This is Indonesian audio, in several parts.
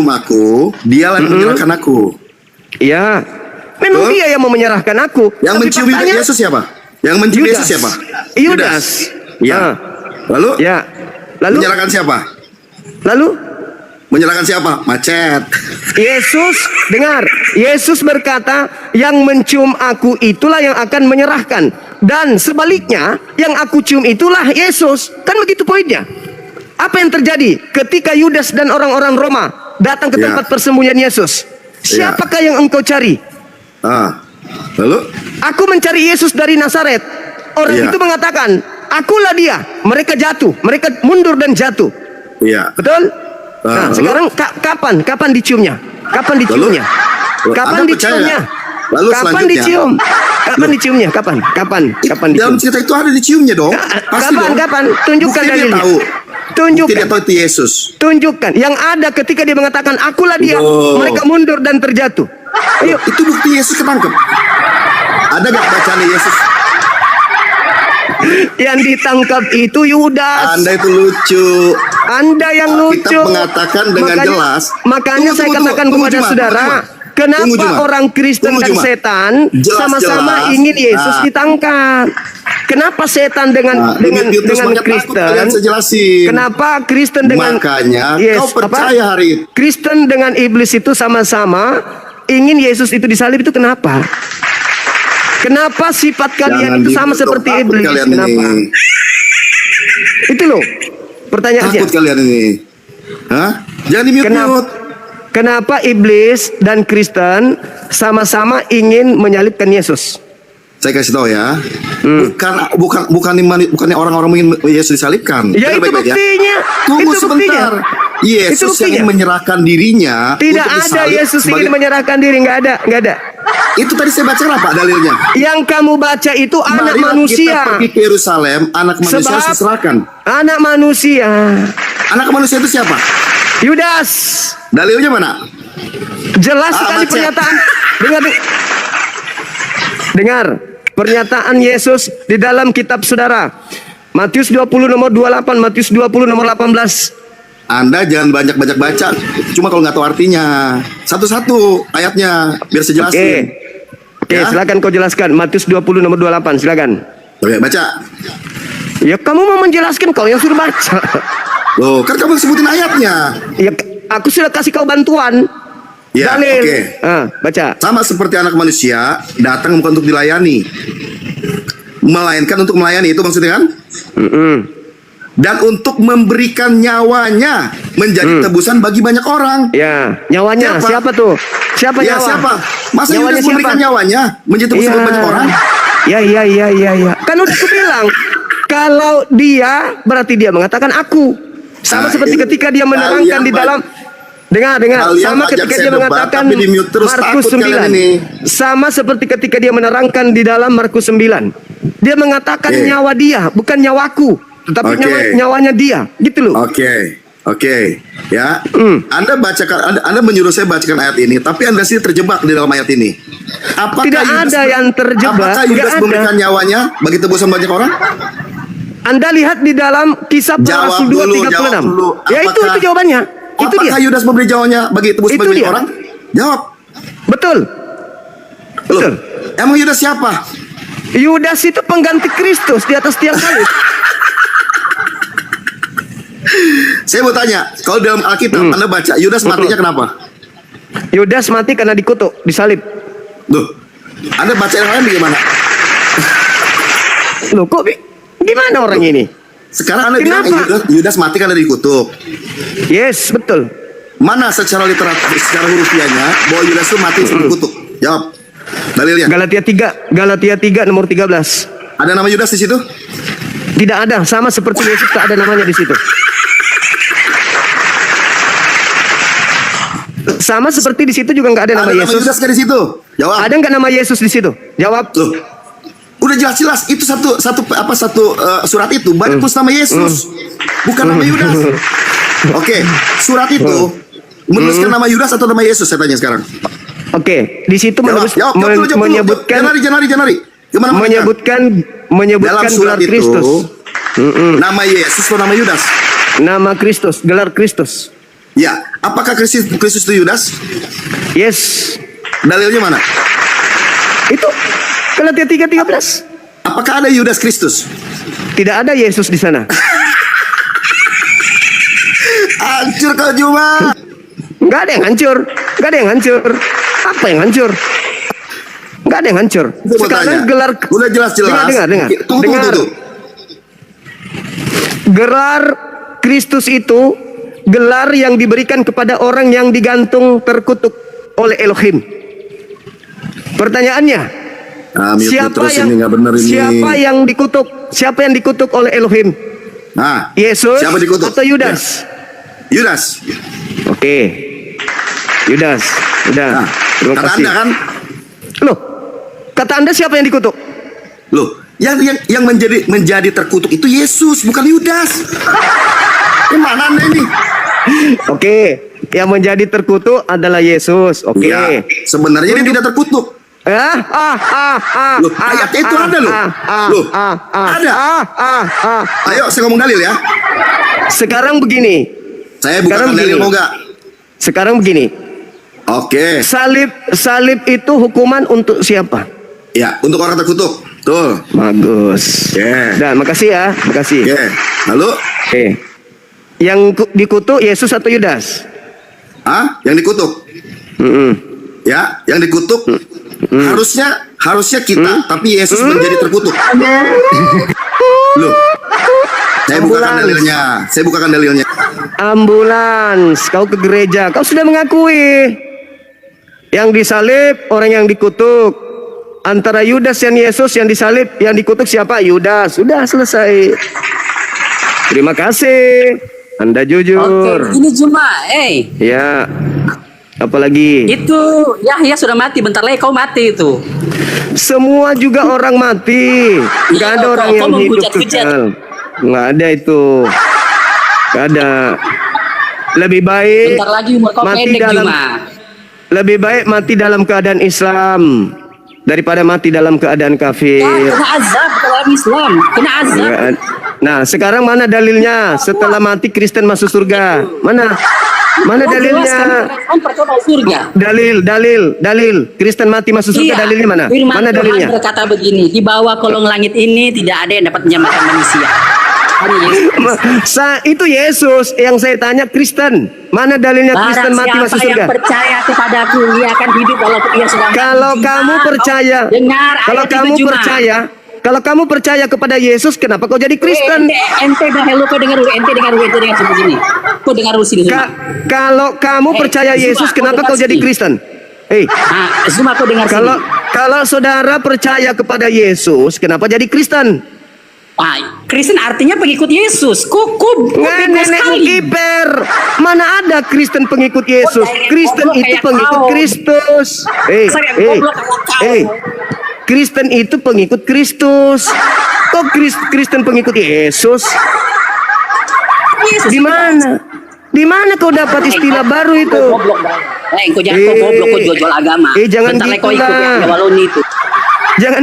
aku, dialah yang menyerahkan aku. Ya, memang dia yang mau menyerahkan aku. Yang Tapi mencium faktanya, Yesus siapa? Yang mencium Yudas. Yesus siapa? Yudas. Ya. Ah. Lalu? Ya. Lalu? Menyerahkan siapa? Lalu? Menyerahkan siapa? Macet. Yesus, dengar. Yesus berkata, yang mencium aku itulah yang akan menyerahkan. Dan sebaliknya, yang aku cium itulah Yesus. Kan begitu poinnya. Apa yang terjadi ketika Yudas dan orang-orang Roma datang ke tempat persembunyian Yesus? Siapakah yang engkau cari? Lalu? Aku mencari Yesus dari Nazaret. Orang itu mengatakan, akulah dia. Mereka jatuh, mereka mundur dan jatuh. Iya. Betul? Nah, lalu? sekarang kapan diciumnya? Kapan diciumnya? Kapan Anda diciumnya? percaya? Lalu Kapan selanjutnya? dicium? Kapan diciumnya? Kapan Dalam dicium? cerita itu ada diciumnya dong. Pasti dong. Kapan? Tunjukkan Bukti dia dalilnya. tahu. Bukti Tunjukkan. dia tahu itu Yesus. Tunjukkan. Yang ada ketika dia mengatakan akulah dia, mereka mundur dan terjatuh. Ayo. Itu bukti Yesus ketangkep. Ada gak bacaan Yesus? Yang ditangkap itu Yudas. Anda itu lucu. Anda yang lucu. Kita mengatakan dengan jelas. Makanya saya katakan kepada saudara, kenapa orang Kristen dan setan sama-sama ingin Yesus ditangkap? Kenapa setan dengan Kristen? Kenapa Kristen dengan makanya kau percaya hari itu. Kristen dengan iblis itu sama-sama ingin Yesus itu disalib itu kenapa? Kenapa sifat kalian itu sama seperti iblis? Kenapa? Itu loh pertanyaannya. Takut kalian ini. Hah? Jangan di-mute. Kenapa iblis dan Kristen sama-sama ingin menyalibkan Yesus? Saya kasih tahu ya. Bukannya orang-orang ingin Yesus disalibkan. Ya itu buktinya. Tunggu itu sebentar. Yesus yang menyerahkan dirinya. Tidak ada Yesus ingin menyerahkan diri, nggak ada. Itu tadi saya baca apa dalilnya? Yang kamu baca itu anak manusia. Kita pergi ke Yerusalem, anak manusia harus diserahkan. Anak manusia itu siapa? Yudas. Dalilnya mana? Jelas sekali pernyataan. Dengar pernyataan Yesus di dalam kitab saudara. Matius 20 nomor 28, Matius 20 nomor 18. Anda jangan banyak-banyak baca. Cuma kalau nggak tahu artinya. Satu-satu ayatnya biar saya jelasin. Oke, silakan kau jelaskan. Matius 20 nomor 28, silakan. Oke, baca. Ya kamu mau menjelaskan, kau yang suruh baca. Loh, kan kamu sebutin ayatnya. Ya, aku sudah kasih kau bantuan. Ya, oke. Baca. Sama seperti anak manusia datang bukan untuk dilayani, melainkan untuk melayani, itu maksudnya kan? Dan untuk memberikan nyawanya menjadi tebusan bagi banyak orang. Ya, nyawanya siapa tuh? Siapa ya, nyawa? Siapa? Masa Yudas memberikan nyawanya menjadi tebusan bagi banyak orang? Ya. Kan udah aku bilang, kalau dia berarti dia mengatakan aku. Sama seperti ketika dia menerangkan di dalam Dengar. Sama ketika dia mengatakan Markus 9. Sama seperti ketika dia menerangkan di dalam Markus 9. Dia mengatakan nyawa dia, bukan nyawaku, tetapi nyawanya dia. Gitu loh. Oke. Ya. Anda menyuruh saya bacakan ayat ini, tapi Anda sendiri terjebak di dalam ayat ini. Apakah tidak ada yang terjebak. Apakah Yudas memberikan nyawanya bagi tebusan banyak orang? Anda lihat di dalam Kisah Para Rasul 2:36. Ya itu jawabannya. Apakah Yudas memberi jawabnya bagi tebus bagi orang? Jawab. Betul. Emang Yudas siapa? Yudas itu pengganti Kristus di atas tiang salib. Saya mau tanya, kalau dalam Alkitab Anda baca Yudas matinya kenapa? Yudas mati karena dikutuk, disalib. Loh, Anda baca yang lain bagaimana? Loh, kok gimana orang ini? Sekarang Anda bilang Yudas mati karena dikutuk. Yes, betul. Mana secara literatur, secara hurufiahnya bahwa Yudas itu mati sebelum dikutuk? Jawab. Dalilnya. Galatia 3 nomor 13. Ada nama Yudas di situ? Tidak ada, sama seperti Yesus tak ada namanya di situ. Sama seperti di situ juga nggak ada nama Yesus. Ada nama Yudas nggak di situ? Jawab. Ada nggak nama Yesus di situ? Jawab. Loh. Udah jelas-jelas itu satu surat itu banyak tulis nama Yesus, bukan nama Yudas. Oke, surat itu menuliskan nama Yudas atau nama Yesus? Saya tanya sekarang. Oke, di situ menyebutkan dalam surat gelar Kristus. Nama Yesus atau nama Yudas? Nama Kristus, gelar Kristus. Ya, apakah Kristus itu Yudas? Yes. Dalilnya mana? Itu Galatia 3:13. Apakah ada Yudas Kristus? Tidak ada Yesus di sana. Hancur kau Juma. Nggak ada yang hancur. Nggak ada yang hancur. Apa yang hancur? Nggak ada yang hancur. Saya mau Sekarang tanya. gelar. Udah jelas-jelas. Dengar. Tunggu. Gelar Kristus itu gelar yang diberikan kepada orang yang digantung terkutuk oleh Elohim. Pertanyaannya, siapa yang dikutuk? Siapa yang dikutuk oleh Elohim? Nah, Yesus siapa dikutuk? atau Yudas? Ya. Yudas. Oke. Yudas. Udah. Nah, Terima kata kasih. Anda kan? Loh, kata Anda siapa yang dikutuk? Loh, yang menjadi terkutuk itu Yesus, bukan Yudas. Gimana Anda ini? Oke, yang menjadi terkutuk adalah Yesus. Oke. Ya, sebenarnya dia tidak terkutuk. Loh, ayatnya itu ada loh. Loh, ada. Ayo, saya ngomong dalil ya. Sekarang begini. Saya bukan dalil, mau nggak? Sekarang begini. Oke. Salib itu hukuman untuk siapa? Ya, untuk orang terkutuk. Tuh. Bagus. Oke. Dan makasih ya, makasih. Oke. Lalu? Oke. Yang dikutuk Yesus atau Yudas? Yang dikutuk. Ya, yang dikutuk harusnya kita, tapi Yesus menjadi terkutuk. Loh. Saya bukakan dalilnya. Ambulans, kau ke gereja, kau sudah mengakui. Yang disalib orang yang dikutuk. Antara Yudas dan Yesus, yang disalib, yang dikutuk siapa? Yudas. Sudah selesai. Terima kasih. Anda jujur. Oke, ini Juma, Ya. Apalagi? Itu Yahya sudah mati, bentar lagi kau mati itu. Semua juga orang mati. Nggak ada orang yang hidup kekal. Nggak ada itu. Nggak ada. Lebih baik Bentar lagi umur kau pendek, Juma. Lebih baik mati dalam keadaan Islam daripada mati dalam keadaan kafir. Ya, kena azab dalam Islam, kena azab. Nah, sekarang mana dalilnya? Setelah mati Kristen masuk surga. Mana dalilnya? Dalil. Kristen mati masuk surga, dalilnya mana? Mana dalilnya? Tuhan berkata begini, di bawah kolong langit ini tidak ada yang dapat menyelamatkan manusia. Itu Yesus. Yang saya tanya Kristen. Mana dalilnya Kristen mati masuk surga? Yang percaya kepadaku, ia akan hidup walaupun ia sudah mati. Kalau kamu percaya, kalau kamu percaya kepada Yesus, kenapa kau jadi Kristen? Ente dahulu kau dengar dulu, ente dengar sini. Kau dengar dulu sini. Kalau kamu percaya Yesus, kenapa kau jadi Kristen? Semua kau dengar sini. Kalau saudara percaya kepada Yesus, kenapa jadi Kristen? Kristen artinya pengikut Yesus. Kok nenek kiper. Mana ada Kristen pengikut Yesus? Kristen itu pengikut Kristus. Kristen itu pengikut Kristus. Kok Kristen pengikut Yesus? Di mana? Di mana kau dapat istilah baru itu? Kau jangan goblok, kau jual agama. Jangan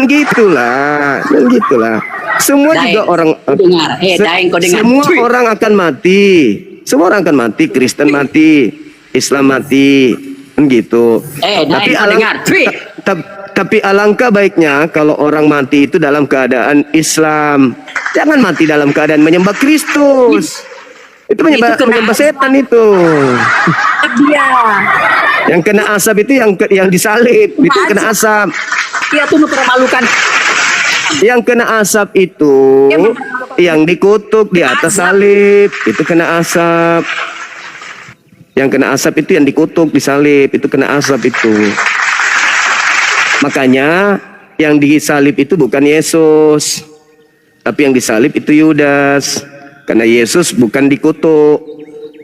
gitulah. Jangan gitulah. Semua juga orang semua orang akan mati. Semua orang akan mati. Kristen mati, Islam mati, kan gitu. Tapi alangkah baiknya kalau orang mati itu dalam keadaan Islam. Jangan mati dalam keadaan menyembah Kristus. Itu menyembah setan itu. Yang kena asap itu yang disalib, itu kena asap. Dia tuh mempermalukan. Yang kena asap itu yang dikutuk di atas salib, itu kena asap. Yang kena asap itu yang dikutuk di salib, itu kena asap itu. Makanya yang disalib itu bukan Yesus, tapi yang disalib itu Yudas. Karena Yesus bukan dikutuk.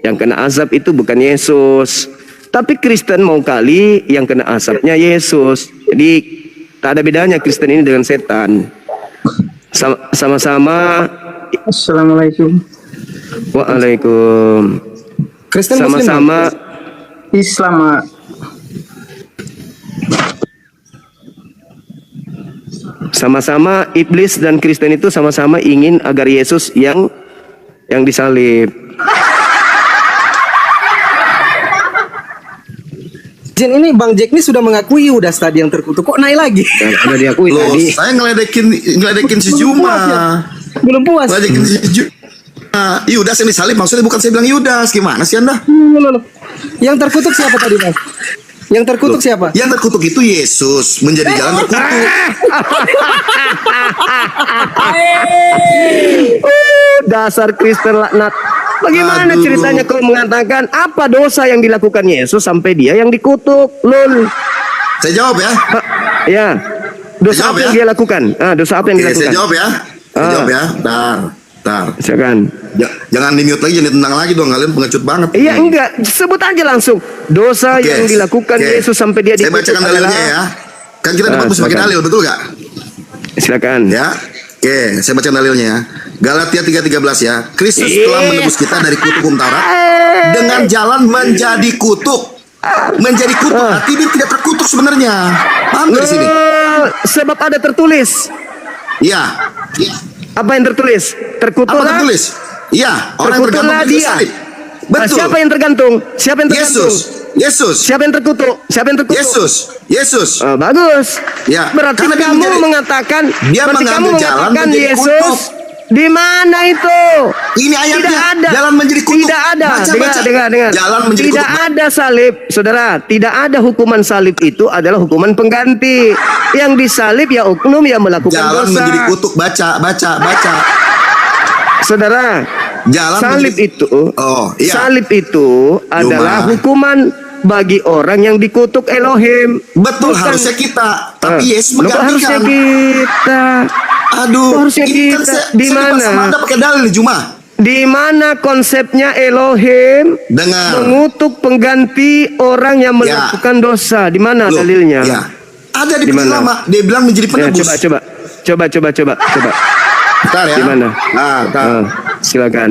Yang kena azab itu bukan Yesus, tapi Kristen mau kali yang kena asapnya Yesus. Jadi tak ada bedanya Kristen ini dengan setan. Sama-sama. Assalamualaikum. Waalaikum. Kristen sama-sama Islam. Sama-sama iblis dan Kristen itu sama-sama ingin agar Yesus yang disalib. Jin, ini Bang Jack ini sudah mengakui Yudas tadi yang terkutuk, kok naik lagi? Udah diakui Loh, tadi. saya ngeledekin si Juma. Belum puas. Ngeledekin si Juma. Yudas yang disalib maksudnya bukan saya bilang Yudas. Gimana sih Anda? Loh. Yang terkutuk siapa tadi, Mas? Yang terkutuk siapa? Yang terkutuk itu Yesus menjadi jalan terkutuk. Dasar Kristen laknat. Bagaimana Aduh. ceritanya kau mengatakan apa dosa yang dilakukan Yesus sampai dia yang dikutuk? Lul. Saya jawab ya. Ya. Dosa Jawab apa yang ya. dia lakukan? Dosa apa yang Oke, saya dilakukan? jawab ya. Saya jawab ya. Tar. Silakan. Jangan di-mute lagi, jangan ditendang lagi dong. Kalian pengecut banget. Iya enggak, sebut aja langsung. Dosa Oke, yang dilakukan oke. Yesus sampai dia Saya dikutuk bacakan dalilnya ya. Kan kita dapat sebagai silakan. dalil, betul gak? Silakan. Ya. Oke, saya bacakan dalilnya ya. Galatia 3:13 ya. Kristus telah menebus kita dari kutuk hukum Taurat dengan jalan menjadi kutuk. Menjadi kutuk, arti dia tidak terkutuk sebenarnya. Paham nggak di sini? Sebab ada tertulis. Iya. Apa yang tertulis? Apa Terkutuklah. tertulis? Iya, orang yang tergantung Terkutuklah Kristus dia. salib. Nah, Betul. siapa yang tergantung? Siapa yang tergantung? Yesus. Siapa yang terkutuk? Siapa yang terkutuk? Yesus. Bagus. Ya, Berarti karena dia kamu menjadi- mengatakan, dia berarti kamu mengambil jalan mengatakan menjadi Yesus kutuk. di mana itu? Ini ayatnya. Tidak ada. Jalan menjadi kutuk. Tidak ada. Baca. Dengar. Jalan menjadi Tidak kutuk. ada salib, saudara. Tidak ada hukuman salib itu adalah hukuman pengganti. Yang disalib ya oknum yang melakukan Jalan dosa. menjadi kutuk. Baca. Saudara, Jalan salib menjadi- itu, Oh, iya. salib itu adalah hukuman bagi orang yang dikutuk Elohim. Betul, Bukan- harusnya kita. Tapi Yesus Loh, kok harusnya menggantikan. kita. Aduh, Harusnya ini kan kita. saya Di debat mana? sama Anda pakai dalil nih, Juma. Di mana konsepnya Elohim Dengar. mengutuk pengganti orang yang melakukan dosa? Di mana Loh, dalilnya? ya. Ada di Di mana? lama. Dia bilang menjadi Ya, penebus. coba. Bentar ya. Di mana? Bentar. Silakan.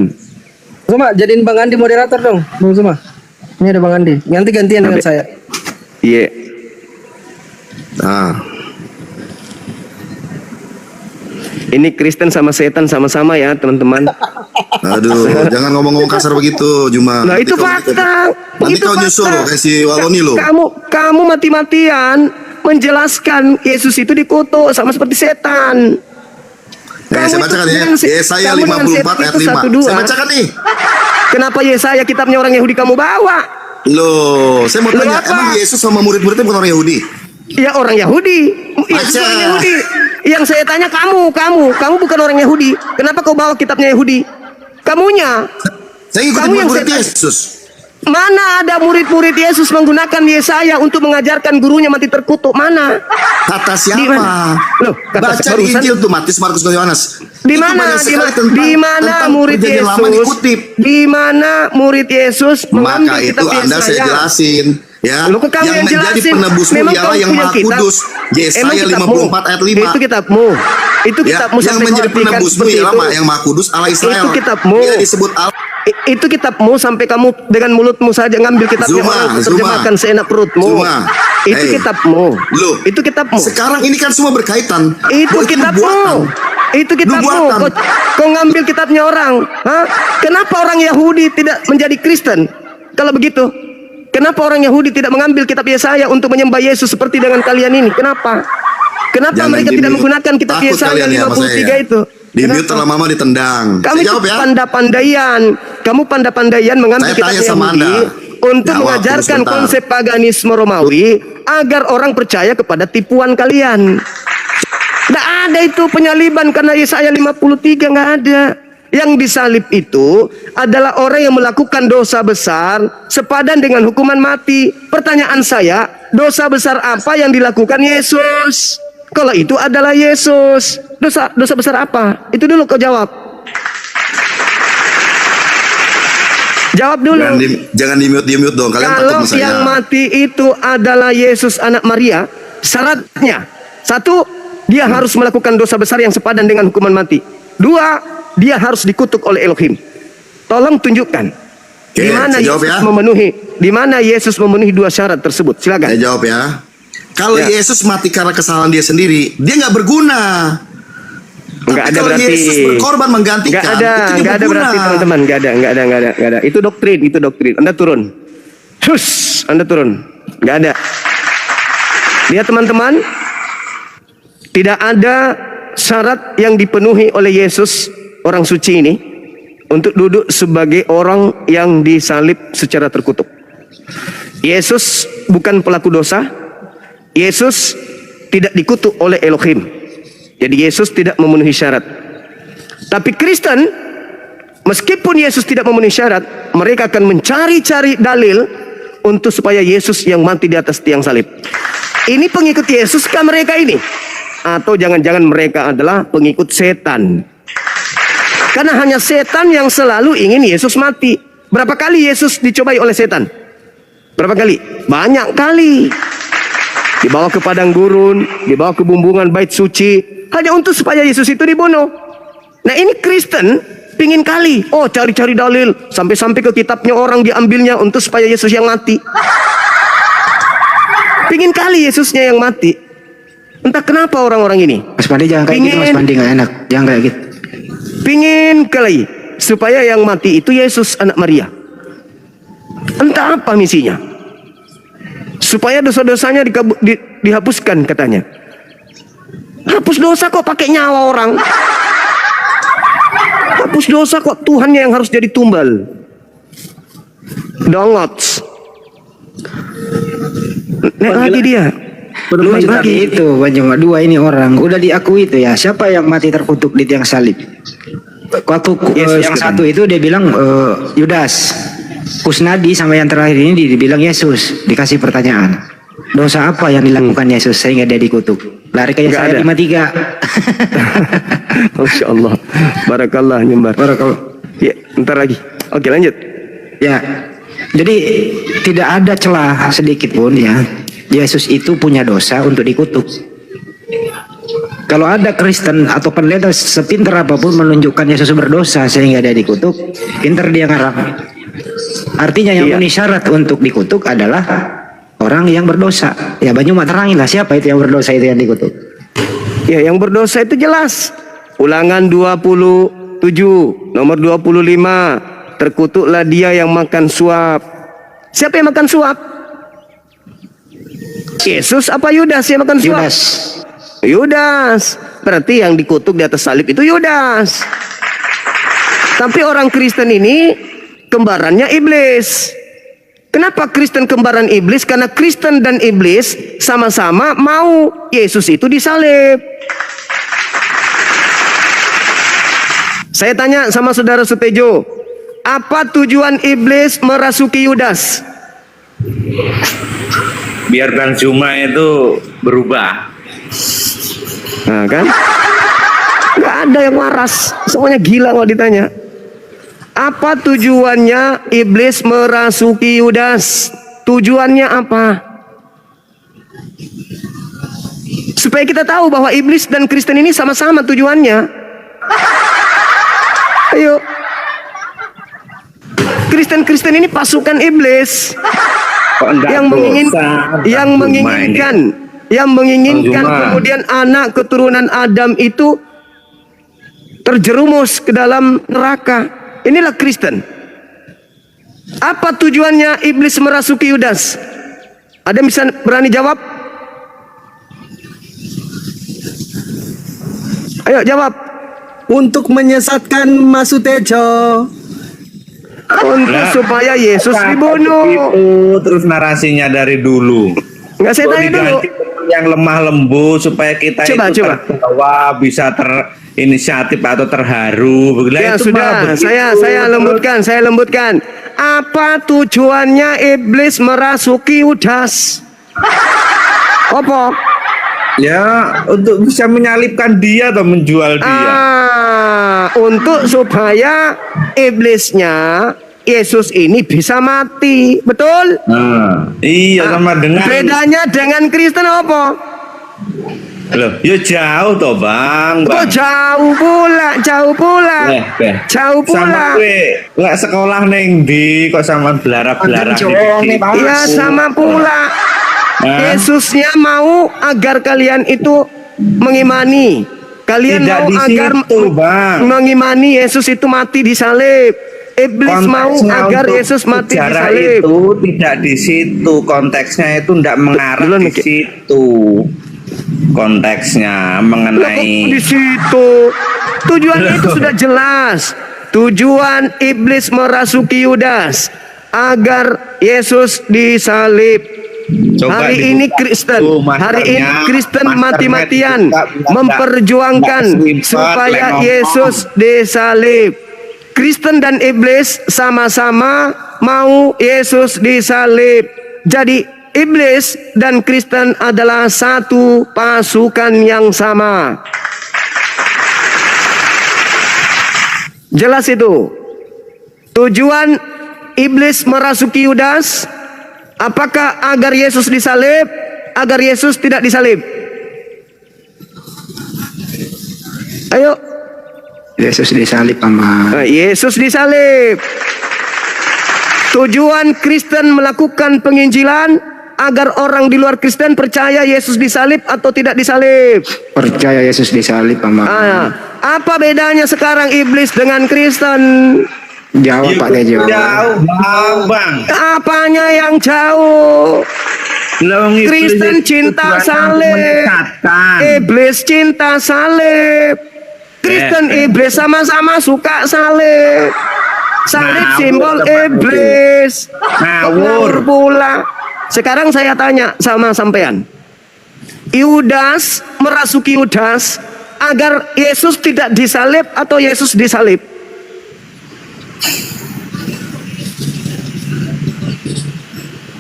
Zuma, jadiin Bang Andi moderator dong, Bang Zuma. Ini ada Bang Andi. Nanti gantian dengan saya. Iya. Nah, Ini Kristen sama setan sama-sama ya, teman-teman. aduh, jangan ngomong-ngomong kasar begitu, Juma. Nah, itu Nanti kau- fakta. Nanti Itu kau nyusul fakta. loh, kayak si Waloni lo. Kamu mati-matian menjelaskan Yesus itu dikutuk sama seperti setan. Saya bacakan ya. Yesaya 54 ayat 5. Saya bacakan nih. Kenapa Yesaya kitabnya orang Yahudi kamu bawa? Loh, saya mau Loh, tanya, apa? emang Yesus sama murid-muridnya bukan orang Yahudi? Ya orang Yahudi. Yesus Baca. orang Yahudi. Yang saya tanya kamu bukan orang Yahudi. Kenapa kau bawa kitabnya Yahudi? Kamunya. Saya ikutin Kamu yang murid setan. Yesus. Mana ada murid-murid Yesus menggunakan Yesaya untuk mengajarkan gurunya mati terkutuk? Mana? Kata Di siapa? mana? Loh, kata Baca di barusan- Injil tuh Matius, Markus, dan Yohanes. Di Itu mana? banyak sekali Di mana tentang murid perjanjian lama Yesus? dikutip. Di mana murid Yesus mengambil Maka itu kitab Anda saya Yesaya? jelasin. Ya, Loh, kok kamu yang menjadi jelasin? penebusmu Memang ialah kamu yang punya Maha kitab? Kudus. Emang Yesaya kitabmu? 54 ayat 5. Itu kitabmu. Itu Ya, kitabmu yang sampai menjadi kau artikan penebusmu seperti ialah itu. yang Maha Kudus Allah Israel. Itu kitabmu. Dia disebut Allah. Itu kitabmu sampai kamu dengan mulutmu saja ngambil kitabnya Zuma, orang terjemahkan Zuma. seenak perutmu. Zuma. Itu Hey. kitabmu. Loh, Itu kitabmu. Sekarang ini kan semua berkaitan. Itu Bahwa kitabmu. nubuatan. Itu kitabmu. Nubuatan. Kau ngambil kitabnya orang. Hah? Kenapa orang Yahudi tidak menjadi Kristen? Kalau begitu, kenapa orang Yahudi tidak mengambil kitab Yesaya untuk menyembah Yesus seperti dengan kalian ini? Kenapa? Kenapa Jangan mereka tidak di-mute. menggunakan kitab Takut Yesaya kalian ya sama 53 saya. itu? Di mute Kenapa? terlalu lama ditendang. Kamu Saya itu jawab ya. pandai-pandaian. Kamu pandai-pandaian mengambil Saya kitab tanya sama Yahudi Anda. untuk Jawab mengajarkan terus bentar. konsep paganisme Romawi agar orang percaya kepada tipuan kalian. Nggak ada itu penyaliban karena Yesaya 53 nggak ada. Yang disalib itu adalah orang yang melakukan dosa besar sepadan dengan hukuman mati. Pertanyaan saya, dosa besar apa yang dilakukan Yesus? Kalau itu adalah Yesus, dosa besar apa? Itu dulu kau jawab. Jawab dulu. Jangan di mute dong. Kalian takut Kalau sama saya. yang mati itu adalah Yesus anak Maria, syaratnya satu, dia harus melakukan dosa besar yang sepadan dengan hukuman mati. Dua, dia harus dikutuk oleh Elohim. Tolong tunjukkan Oke, di mana saya jawab Yesus memenuhi dua syarat tersebut. Silakan. Saya jawab ya. Kalau Ya. Yesus mati karena kesalahan dia sendiri, dia nggak berguna. Nggak Tapi ada kalau berarti. Yesus berkorban menggantikan, Nggak ada, itu dia nggak ada berguna. berarti teman-teman. Nggak ada. Itu doktrin. Anda turun. Anda turun. Nggak ada. Lihat teman-teman, tidak ada syarat yang dipenuhi oleh Yesus orang suci ini untuk duduk sebagai orang yang disalib secara terkutuk. Yesus bukan pelaku dosa. Yesus tidak dikutuk oleh Elohim. Jadi Yesus tidak memenuhi syarat. Tapi Kristen, meskipun Yesus tidak memenuhi syarat, mereka akan mencari-cari dalil untuk supaya Yesus yang mati di atas tiang salib. Ini pengikut Yesus kah mereka ini? Atau jangan-jangan mereka adalah pengikut setan? Karena hanya setan yang selalu ingin Yesus mati. Berapa kali Yesus dicobai oleh setan? Berapa kali? Banyak kali. Dibawa ke padang gurun, dibawa ke bumbungan bait suci, hanya untuk supaya Yesus itu dibunuh. Nah ini Kristen pingin kali, cari-cari dalil, sampai-sampai ke kitabnya orang diambilnya untuk supaya Yesus yang mati. Pingin kali Yesusnya yang mati. Entah kenapa orang-orang ini. Mas Pandi jangan kayak gitu, Mas Pandi, nggak enak. Jangan kayak gitu. Pingin kali supaya yang mati itu Yesus anak Maria. Entah apa misinya. Supaya dosa-dosanya dihapuskan katanya. Hapus dosa kok pakai nyawa orang. Hapus dosa kok Tuhannya yang harus jadi tumbal. Dongots. Nek lagi dia. Belum lagi itu, cuma dua ini orang udah diakui itu ya. Siapa yang mati terkutuk di tiang salib? Waktu yang satu itu dia bilang Yudas. Kusnadi sama yang terakhir ini dibilang Yesus. Dikasih pertanyaan, dosa apa yang dilakukan Yesus sehingga dia dikutuk? Lari kayak saya 53. Masya Allah. Barakallah nyembar. Barakallah. Ya, ntar lagi. Oke lanjut. Ya, jadi tidak ada celah sedikit pun ya. Yesus itu punya dosa untuk dikutuk. Kalau ada Kristen atau pendeta sepintar apapun menunjukkan Yesus berdosa sehingga dia dikutuk, pintar dia ngarang. Artinya yang memenuhi syarat untuk dikutuk adalah orang yang berdosa. Ya banyak terangin lah siapa itu yang berdosa itu yang dikutuk. Ya yang berdosa itu jelas. Ulangan 27 nomor 25. Terkutuklah dia yang makan suap. Siapa yang makan suap? Yesus apa Yudas yang makan suap? Yudas. Yudas. Berarti yang dikutuk di atas salib itu Yudas. Tapi orang Kristen ini kembarannya iblis. Kenapa Kristen kembaran iblis? Karena Kristen dan iblis sama-sama mau Yesus itu disalib. Saya tanya sama saudara Sutejo, apa tujuan iblis merasuki Yudas? Biar Bang Juma itu berubah. Nah kan? Gak ada yang waras, semuanya gila kalau ditanya. Apa tujuannya iblis merasuki Yudas? Tujuannya apa? Supaya kita tahu bahwa iblis dan Kristen ini sama-sama tujuannya. Ayo. Kristen-Kristen ini pasukan iblis. Yang menginginkan kemudian anak keturunan Adam itu terjerumus ke dalam neraka. Inilah Kristen. Apa tujuannya iblis merasuki Yudas? Ada yang bisa berani jawab? Ayo jawab. Untuk menyesatkan Mas Sutejo. Untuk supaya Yesus dibunuh. Itu terus narasinya dari dulu. Enggak, saya tanya dulu. Yang lemah lembut supaya kita Coba. terbawa, bisa terinisiatif atau terharu. Ya itu sudah, saya lembutkan. Apa tujuannya iblis merasuki Yudas? Apa? Ya, untuk bisa menyalibkan dia atau menjual dia. Untuk supaya iblisnya Yesus ini bisa mati, betul? Iya, sama dengan bedanya dengan Kristen apa? Loh, ya jauh toh Bang. Oh, jauh pula. Jauh Sama pula. gue, nggak sekolah neng di kok sama belara-belara. Iya, sama pula. Yesusnya mau agar kalian itu mengimani. Kalian Tidak mau di agar situ, Bang. mengimani Yesus itu mati di salib. Iblis mau Konteksnya agar untuk Yesus mati di sejarah salib. itu tidak di situ, konteksnya itu tidak mengarah Duluan, di Miki. situ. Konteksnya Lah, kok mengenai di situ tujuannya itu sudah jelas. Tujuan iblis merasuki Yudas agar Yesus disalib. Coba Hari dibuka ini Kristen, tuh hari ini maskernya, Kristen maskernya mati-matian dibuka, biar memperjuangkan nggak selimpet, supaya ngomong. Yesus disalib. Kristen dan iblis sama-sama mau Yesus disalib. Jadi iblis dan Kristen adalah satu pasukan yang sama. Jelas itu. Tujuan iblis merasuki Yudas, apakah agar Yesus disalib, agar Yesus tidak disalib? Ayo. Yesus disalib sama Yesus disalib. Tujuan Kristen melakukan penginjilan agar orang di luar Kristen percaya Yesus disalib atau tidak disalib. percaya Yesus disalib sama Apa bedanya sekarang iblis dengan Kristen? jawab Pak Tejo. jauh bang. Apanya yang jauh? Kristen cinta salib, iblis cinta salib. Kristen iblis sama-sama suka salib. Salib Ngawur simbol teman iblis. Ngawur. Pula. Sekarang saya tanya sama sampean. Yudas merasuki Yudas agar Yesus tidak disalib atau Yesus disalib?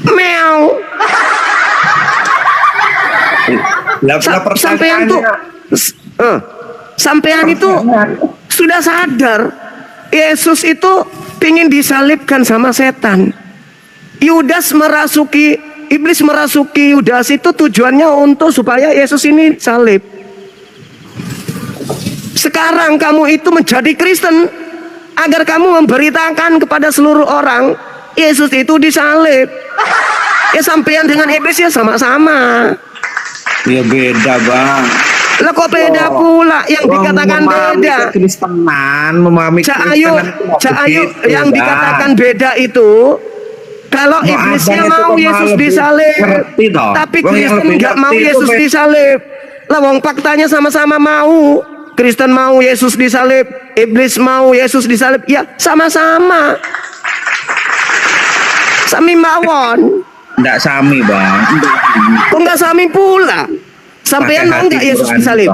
Meow. Sampean tuh sampean itu sudah sadar Yesus itu ingin disalibkan sama setan. Yudas merasuki, iblis merasuki Yudas itu tujuannya untuk supaya Yesus ini salib. Sekarang kamu itu menjadi Kristen agar kamu memberitakan kepada seluruh orang Yesus itu disalib. Ya sampean dengan iblis ya sama-sama. Ya beda bang. Lah kok beda pula? Yang dikatakan beda. Kekristenan, memahami Cahayu, yang dikatakan beda itu kalau iblisnya mau Yesus disalib, tapi Kristen nggak mau Yesus disalib. Lah wong faktanya sama-sama mau. Kristen mau Yesus disalib, iblis mau Yesus disalib. Ya sama-sama. Sami mawon. Nggak sami bang. Kok nggak sami pula? Sampean mau nggak Yesus disalib?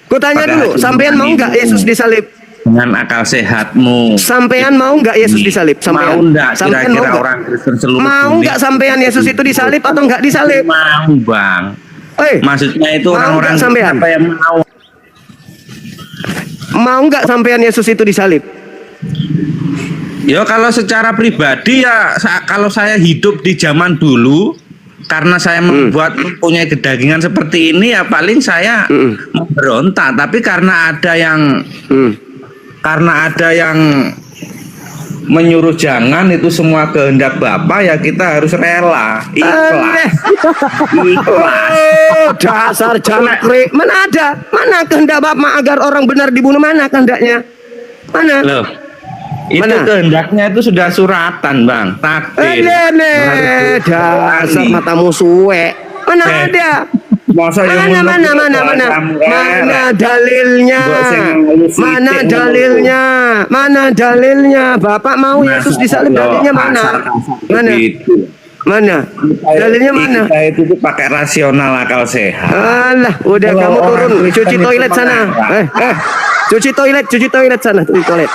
Ku tanya dulu, sampean mau nggak Yesus disalib? Dengan akal sehatmu. Sampean mau nggak Yesus disalib? Sampean Mau nggak Sampean kira-kira nggak? orang Kristen seluruh Mau dunia? nggak sampean Yesus itu disalib atau nggak disalib? Mau bang. Maksudnya itu mau orang-orang nggak sampean? apa yang mau? Mau nggak sampean Yesus itu disalib? Ya kalau secara pribadi ya kalau saya hidup di zaman dulu karena saya mempunyai kedagingan seperti ini ya paling saya memberontak, tapi karena ada yang menyuruh jangan itu semua kehendak Bapa ya kita harus rela ikhlas. Oh, dasar jangkrik. Mana ada? Mana kehendak Bapak agar orang benar dibunuh? Mana kehendaknya? Mana? Loh, itu Mana? kehendaknya itu sudah suratan bang, takdir. Dasar matamu suwe. Mana ada? Masa yang Mana dalilnya? Mana dalilnya? Bapak mau Yesus disalib, dalilnya mana? Mana? Dalilnya mana? Kita itu tuh pakai rasional akal sehat. Alah, udah Kalau kamu orang turun, Kristen cuci itu toilet sana. mengarah. Cuci toilet sana, cuci toilet.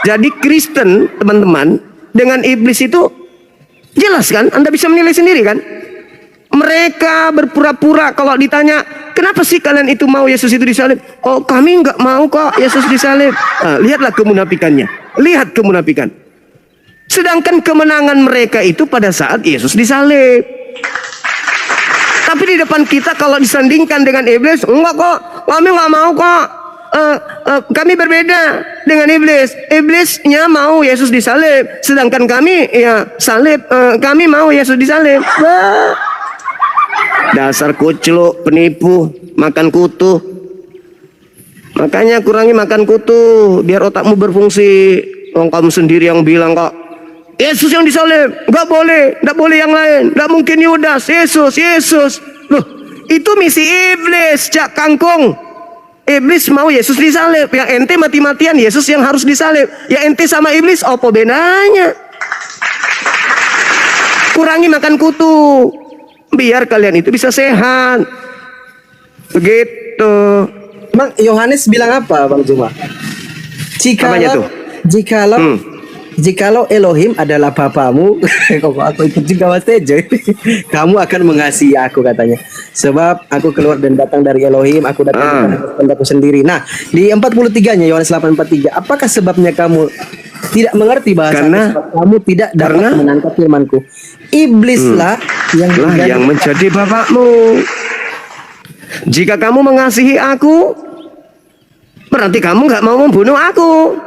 Jadi Kristen, teman-teman, dengan iblis itu jelas kan? Anda bisa menilai sendiri kan? Mereka berpura-pura kalau ditanya, kenapa sih kalian itu mau Yesus itu disalib? Oh, kami nggak mau kok Yesus disalib. Nah, lihatlah kemunafikannya. Lihat kemunafikan. Sedangkan kemenangan mereka itu pada saat Yesus disalib. Tapi di depan kita kalau disandingkan dengan iblis, enggak kok, kami nggak mau kok. Kami berbeda dengan iblis. Iblisnya mau Yesus disalib, sedangkan kami ya salib. Kami mau Yesus disalib. Wah. Dasar kucluk, penipu, makan kutu. Makanya kurangi makan kutu biar otakmu berfungsi Orang kamu sendiri yang bilang kok Yesus yang disalib, nggak boleh yang lain, nggak mungkin Yudas, Yesus. Loh, itu misi iblis, Cak Kangkung. Iblis mau Yesus disalib, yang ente mati-matian Yesus yang harus disalib. Ya ente sama iblis apa bedanya? Kurangi makan kutu, biar kalian itu bisa sehat. Begitu. Bang Yohanes bilang apa, Bang Juma? Apanya tuh? Jikalau Elohim adalah bapamu, kok aku ikut juga Mas Tejo. Kamu akan mengasihi aku katanya. Sebab aku keluar dan datang dari Elohim, aku datang pendapatku sendiri. Nah, di 43-nya Yohanes 8:43, apakah sebabnya kamu tidak mengerti bahasa kamu tidak dapat menangkap firmanku? Iblislah yang menjadi bapakmu. Jika kamu mengasihi aku, berarti kamu nggak mau membunuh aku.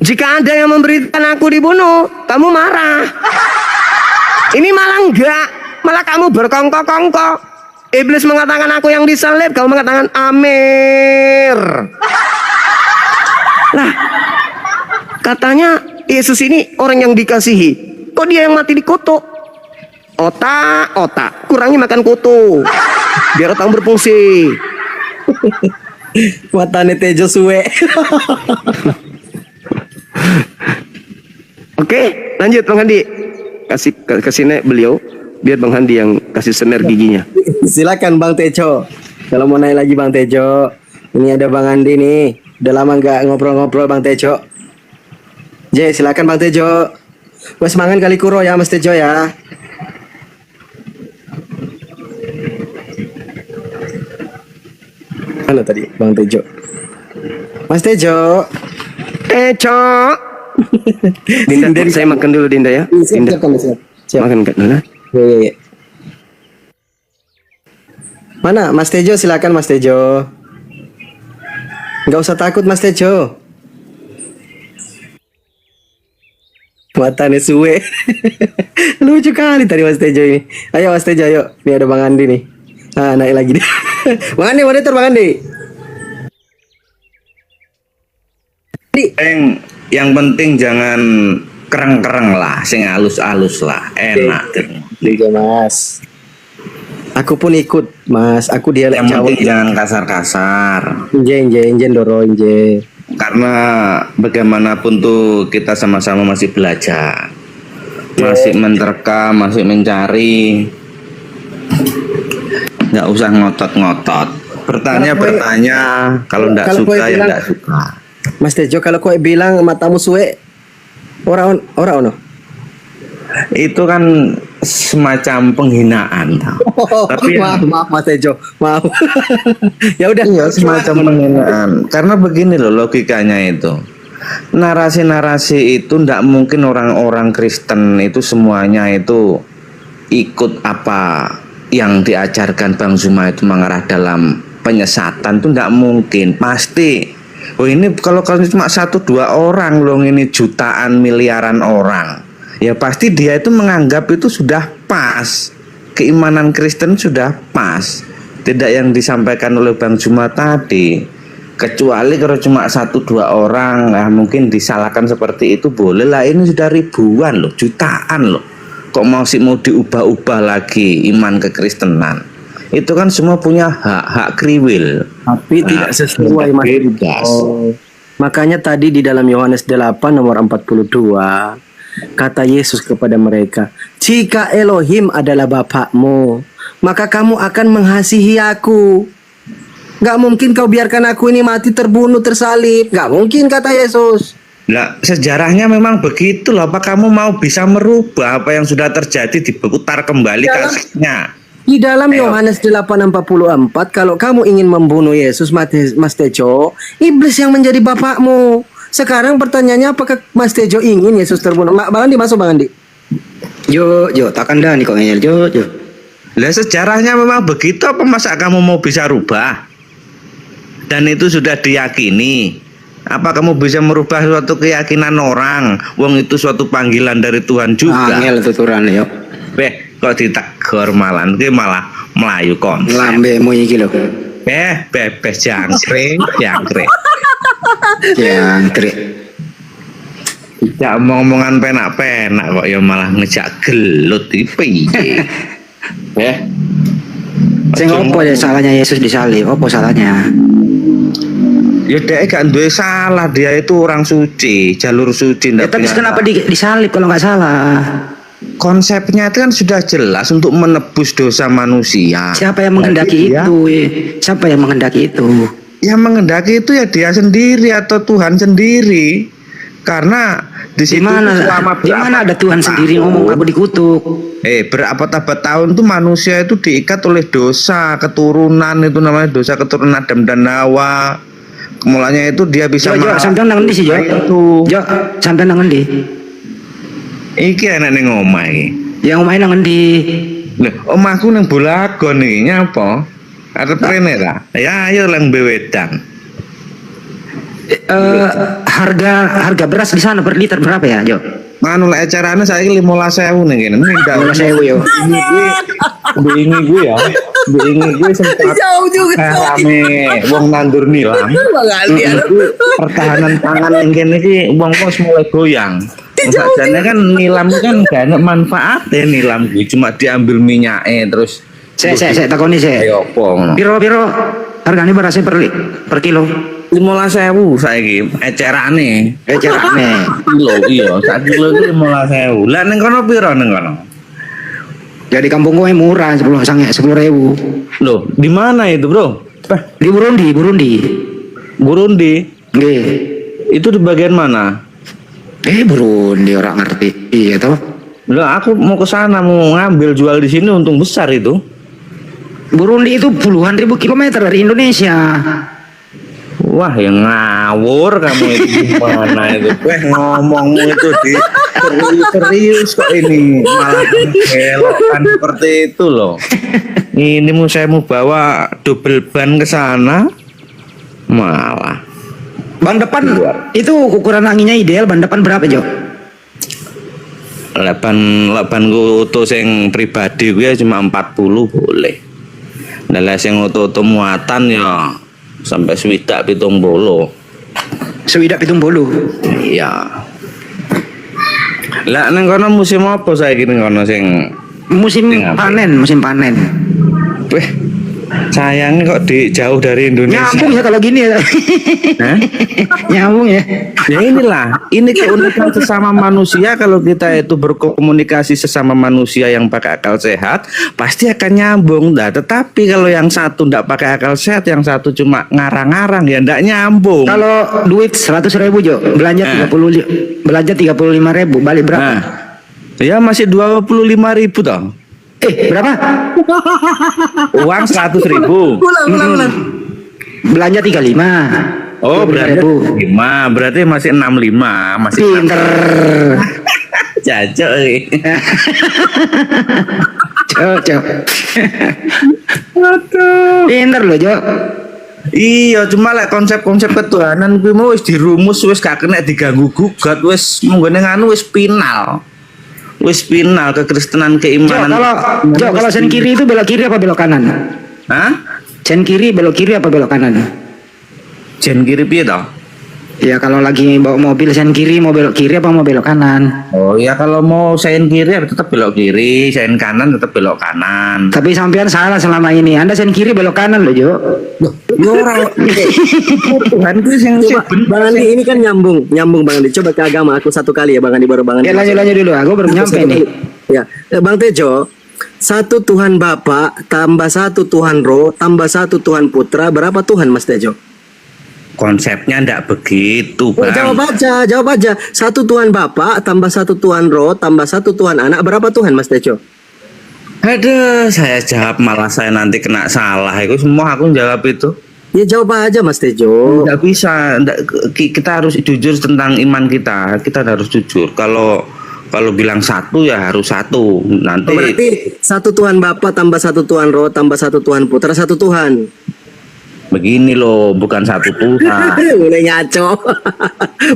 Jika ada yang memberitakan aku dibunuh, kamu marah. Ini malah enggak, malah kamu berkongkok-kongkok. Iblis mengatakan aku yang disalib, kamu mengatakan Amir. Lah, katanya Yesus ini orang yang dikasihi, kok dia yang mati dikutuk? Otak, kurangi makan kutu, biar otak berfungsi. Matane Tejo suwe. Oke, lanjut Bang Handi. Kasih nek beliau biar Bang Handi yang kasih semer giginya. Silakan Bang Tejo. Kalau mau naik lagi Bang Tejo. Ini ada Bang Handi nih. Udah lama nggak ngobrol-ngobrol Bang Tejo. Silakan Bang Tejo. Wes mangan kali kuro ya Mas Tejo ya. Mana tadi Bang Tejo? Mas Tejo. Dinda, saya makan dulu Dinda ya. Dinda. Siap. Makan kan dulu. Ya. Mana Mas Tejo, silakan Mas Tejo. Nggak usah takut Mas Tejo. Matanya suwe. Lucu kali tadi Mas Tejo ini. Ayo Mas Tejo, ayo. Ini ada Bang Andi nih. Ah, naik lagi deh. Bang Andi, monitor Bang Andi. Yang penting jangan kereng-kereng lah, sing halus-halus lah, enak. Oke Mas. Aku pun ikut Mas. Aku dia Yang penting jangan kasar-kasar. Injen doro injen. Karena bagaimanapun tuh kita sama-sama masih belajar, masih menerka, masih mencari. Nggak usah ngotot-ngotot. Bertanya, kalau nggak suka ya nggak suka. Mas Tejo, kalau kau bilang matamu suwe, orang ono. Itu kan semacam penghinaan, tau. Tapi maaf Mas Tejo, maaf. Ya udah, semacam penghinaan. Karena begini loh logikanya itu. Narasi-narasi itu ndak mungkin orang-orang Kristen itu semuanya itu ikut apa yang diajarkan Bang Zuma itu mengarah dalam penyesatan, itu ndak mungkin. Pasti. Oh ini kalau cuma 1-2 orang loh, ini jutaan miliaran orang, ya pasti dia itu menganggap itu sudah pas, keimanan Kristen sudah pas, tidak yang disampaikan oleh Bang Zuma tadi. Kecuali kalau cuma 1-2 orang, nah mungkin disalahkan seperti itu boleh lah. Ini sudah ribuan loh, jutaan loh, kok mau diubah-ubah lagi iman kekristenan. Itu kan semua punya hak kriwil, tapi tidak sesuai Mas. Makanya tadi di dalam Yohanes 8 nomor 42 kata Yesus kepada mereka, jika Elohim adalah bapakmu, maka kamu akan mengasihi aku. Gak mungkin kau biarkan aku ini mati, terbunuh, tersalib. Gak mungkin kata Yesus. Nah, sejarahnya memang begitu loh. Apa kamu mau bisa merubah apa yang sudah terjadi, diputar kembali kasusnya? Di dalam Yohanes 8:44, kalau kamu ingin membunuh Yesus, Mas Tejo, iblis yang menjadi bapakmu. Sekarang pertanyaannya, apakah Mas Tejo ingin Yesus terbunuh? Bang Andi, masuk Bang Andi. Jo, tak kandani kok ngeyel, Jo. Lah sejarahnya memang begitu, apa masa kamu mau bisa rubah? Dan itu sudah diyakini. Apa kamu bisa merubah suatu keyakinan orang? Wong itu suatu panggilan dari Tuhan juga. Angel tuturan yo. Kok ditegur malah melayu kon. Lambemu iki lho. Bebes jangkrik. tidak omong-omongan penak-penak kok ya malah ngejak gelut iki piye. Sing opo ya salahnya Yesus disalib? Opo salahnya? Ya dia gak duwe salah, dia itu orang suci, jalur suci. Ya, tapi kenapa disalib kalau nggak salah? Konsepnya itu kan sudah jelas untuk menebus dosa manusia. Siapa yang menghendaki Jadi itu? Siapa yang menghendaki itu? Yang menghendaki itu ya dia sendiri atau Tuhan sendiri. Karena di situ Di mana ada Tuhan sendiri ngomong aku dikutuk? Berabad-abad tahun tuh manusia itu diikat oleh dosa keturunan, itu namanya dosa keturunan Adam dan Hawa. Mulanya itu dia bisa sampai nang ndi sih, Jo? Jo, sampai nang ndi? Iki enak ning omah iki. Yang omahe nang ndi? Lho, omahku ning Bolagon iki nyapa? Arep rene ta? Ya ayo lang bewedang. Harga beras di sana per liter berapa ya, Jo? Manu lek acarane saiki 15.000 ning kene. 15.000 yo. Ini gue ya. Ini gue sempat Jauh juga. rame wong nandur nilam. Pertahanan pangan ning kene iki wong-wong mulai goyang. Sakjane kan nilam kan gak ada manfaatnya nilam gue cuma diambil minyaknya terus. Saya takoni sih. Ayo opo ngono. Piro hargane berasnya per kilo? 15.000 saiki ecerane. Kilo iya, sak kilo iki 15.000. Lah ning kono piro ning kono? Jadi kampung gue murah 10.000. Loh, di mana itu, Bro? Di Burundi. Burundi. Nggih. Itu di bagian mana? Burundi orang ngerti. Iya toh. Lah aku mau ke sana mau ngambil jual di sini untung besar itu. Burundi itu puluhan ribu kilometer dari Indonesia. Wah, yang ngawur kamu itu gimana itu? Ngomongmu itu di serius kok ini malah elokkan seperti itu loh. Ini saya mau bawa double ban ke sana malah. Ban depan itu ukuran anginnya ideal. Ban depan berapa, Jo? Lapan gue auto yang pribadi gue cuma 40 boleh. Nah, yang auto muatan ya sampai swidak 70. Iya. Lah neng kono musim apa saiki ning kono sing musim panen. Weh, sayang kok jauh dari Indonesia. Nyambung ya kalau gini ya. Nyambung ya. Ya inilah, ini keunikan sesama manusia. Kalau kita itu berkomunikasi sesama manusia yang pakai akal sehat, pasti akan nyambung. Nah, tetapi kalau yang satu ndak pakai akal sehat, yang satu cuma ngarang-ngarang, ya ndak nyambung. Kalau duit 100.000, Jo, belanja 35.000, balik berapa? Ya masih 25.000 toh. Berapa? Uang 100.000. Belanja 35. Oh, berarti 5, berarti masih 65, masih pinter. Cocok. Cocok. Pinter loh, Jo. Iya, cuma lek konsep-konsep ketuhanan kuwi mau wis dirumus, wis gak kena diganggu gugat, wis munggone nganu wis final. Wis final kekristenan keimanan. Kalau sen kiri itu belok kiri apa belok kanan? Hah? Sen kiri belok kiri apa belok kanan? Sen kiri piye toh? Ya kalau lagi bawa mobil sen kiri mau belok kiri apa mau belok kanan? Oh ya kalau mau sen kiri ya tetap belok kiri, sen kanan tetap belok kanan. Tapi sampean salah selama ini. Anda sen kiri belok kanan loh, Jo. Yo ora. Tuhan ku sing Bang Andi ini kan nyambung Bang Andi. Coba ke agama aku satu kali ya Bang Andi, baru Bang Andi. Ya lanjut dulu. Aku baru nyampe nih. Ya, Bang Tejo, satu Tuhan Bapa tambah satu Tuhan Roh tambah satu Tuhan Putra, berapa Tuhan Mas Tejo? konsepnya ndak begitu, Bang. Jawab aja. Satu Tuhan Bapa tambah satu Tuhan Roh tambah satu Tuhan Anak, berapa Tuhan Mas Tejo? Aduh, saya jawab malah saya nanti kena salah. Itu semua aku jawab itu. Ya jawab aja Mas Tejo. Nggak bisa. Kita harus jujur tentang iman kita. Kita harus jujur. Kalau bilang satu ya harus satu. Nanti. Berarti satu Tuhan Bapa tambah satu Tuhan Roh tambah satu Tuhan Putra, satu Tuhan. Begini loh, bukan satu Tuhan. Mulai ngaco.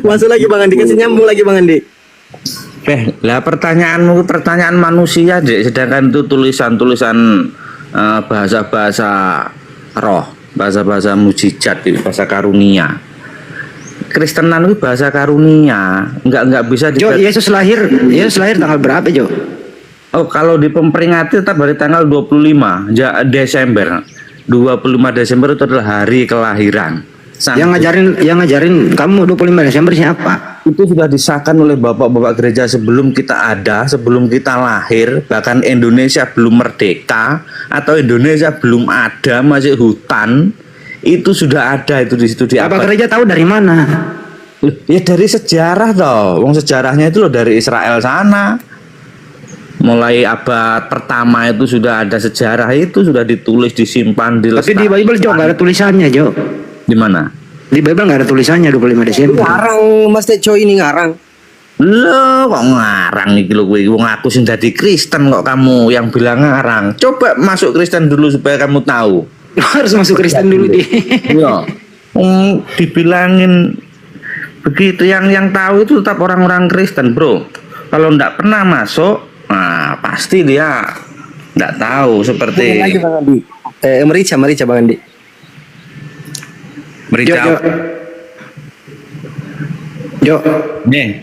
Masuk lagi Bang Andi, kasih nyambung lagi Bang Andi. Lah pertanyaan manusia, sedangkan itu tulisan-tulisan bahasa-bahasa roh, bahasa-bahasa mujizat, bahasa karunia. Kristenan itu bahasa karunia, nggak bisa Jo, Yesus lahir tanggal berapa, Jo? Oh, kalau memperingati tetap hari tanggal 25 Desember. 25 Desember itu adalah hari kelahiran. Yang ngajarin kamu 25 Desember siapa? Itu sudah disahkan oleh bapak-bapak gereja sebelum kita ada, sebelum kita lahir, bahkan Indonesia belum merdeka atau Indonesia belum ada, masih hutan. Itu sudah ada itu di situ di Bapak gereja tahu dari mana? Ya dari sejarah toh. Wong sejarahnya itu loh dari Israel sana. Mulai abad pertama itu sudah ada sejarah, itu sudah ditulis, disimpan, Tapi di Bible Jo nggak ada tulisannya, Jo. Di mana? Di Bible nggak ada tulisannya 25 Desember. Ngarang Mas Teco ini ngarang. Loh, kok ngarang nih lho kowe? Wong aku sing dadi Kristen kok kamu yang bilang ngarang. Coba masuk Kristen dulu supaya kamu tahu. Harus masuk Kristen dulu di. Iya. Dibilangin begitu, yang tahu itu tetap orang-orang Kristen, Bro. Kalau ndak pernah masuk, nah pasti dia ndak tahu seperti Lagi Bang Andi. Merica Bang Andi. merica. Jo. Nih,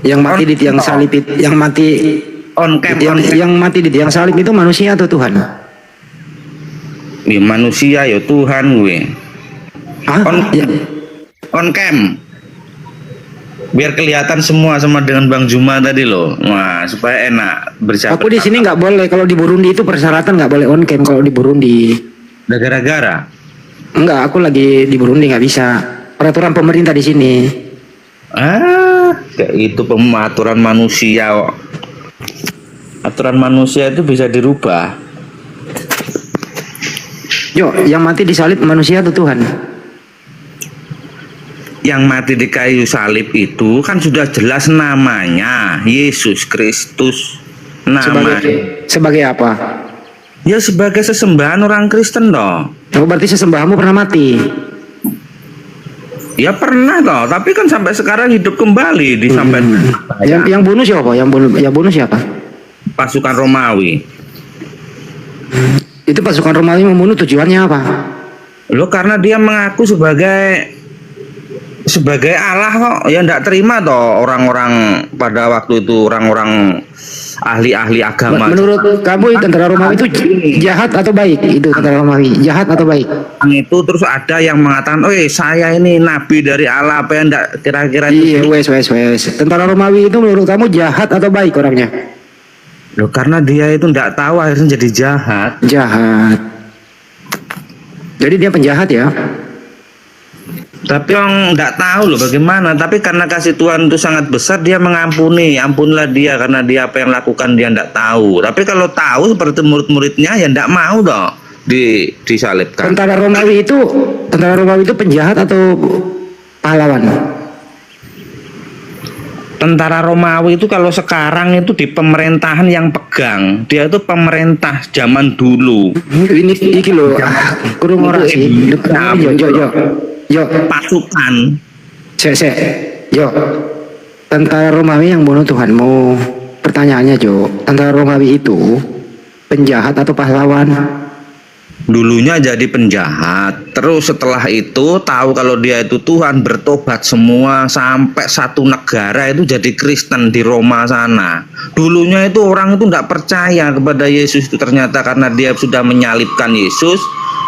Yang mati di tiang salib itu, yang mati on cam, yang mati di tiang salib itu manusia atau Tuhan? ya, manusia ya Tuhan gue. Hah? Ya. On cam. Biar kelihatan semua sama dengan Bang Juma tadi loh. Wah, supaya enak bersahabat. Aku di sini nggak boleh, kalau di Burundi itu persyaratan nggak boleh on cam kalau di Burundi. Udah gara-gara. Enggak, aku lagi di Burundi nggak bisa. Peraturan pemerintah di sini. Kayak itu pengaturan manusia kok. Aturan manusia itu bisa dirubah. Jo, yang mati di salib manusia atau Tuhan? Yang mati di kayu salib itu kan sudah jelas namanya Yesus Kristus. Namanya. Sebagai apa? Ya sebagai sesembahan orang Kristen toh. Oh, berarti sesembahamu pernah mati. Ya pernah toh, tapi kan sampai sekarang hidup kembali disampaikan. Yang bunuh siapa? Yang bunuh siapa? Pasukan Romawi. Itu pasukan Romawi membunuh tujuannya apa? Loh, karena dia mengaku sebagai Allah kok. Ya ndak terima toh orang-orang pada waktu itu, orang-orang ahli-ahli agama. Menurut kamu tentara Romawi itu jahat atau baik? Itu tentara Romawi jahat atau baik? Itu terus ada yang mengatakan, "Oh, saya ini nabi dari Allah," apa yang ndak kira-kira Iya, itu. wes. Tentara Romawi itu menurut kamu jahat atau baik orangnya? Loh, karena dia itu ndak tahu akhirnya jadi jahat. Jahat. Jadi dia penjahat ya? Tapi orang nggak tahu loh bagaimana. Tapi karena kasih Tuhan itu sangat besar, dia mengampuni. Ampunilah dia karena dia apa yang lakukan dia nggak tahu. Tapi kalau tahu seperti murid-muridnya ya nggak mau dong disalibkan. Tentara Romawi itu penjahat atau pahlawan? Tentara Romawi itu kalau sekarang itu di pemerintahan yang pegang. Dia itu pemerintah zaman dulu. Ini loh. Kurung ora sih. Yo, pasukan. Yo. Tentara Romawi yang bunuh Tuhanmu. Pertanyaannya, Jo. Tentara Romawi itu penjahat atau pahlawan? Dulunya jadi penjahat, terus setelah itu tahu kalau dia itu Tuhan, bertobat semua sampai satu negara itu jadi Kristen di Roma sana. Dulunya itu orang itu tidak percaya kepada Yesus itu, ternyata karena dia sudah menyalibkan Yesus,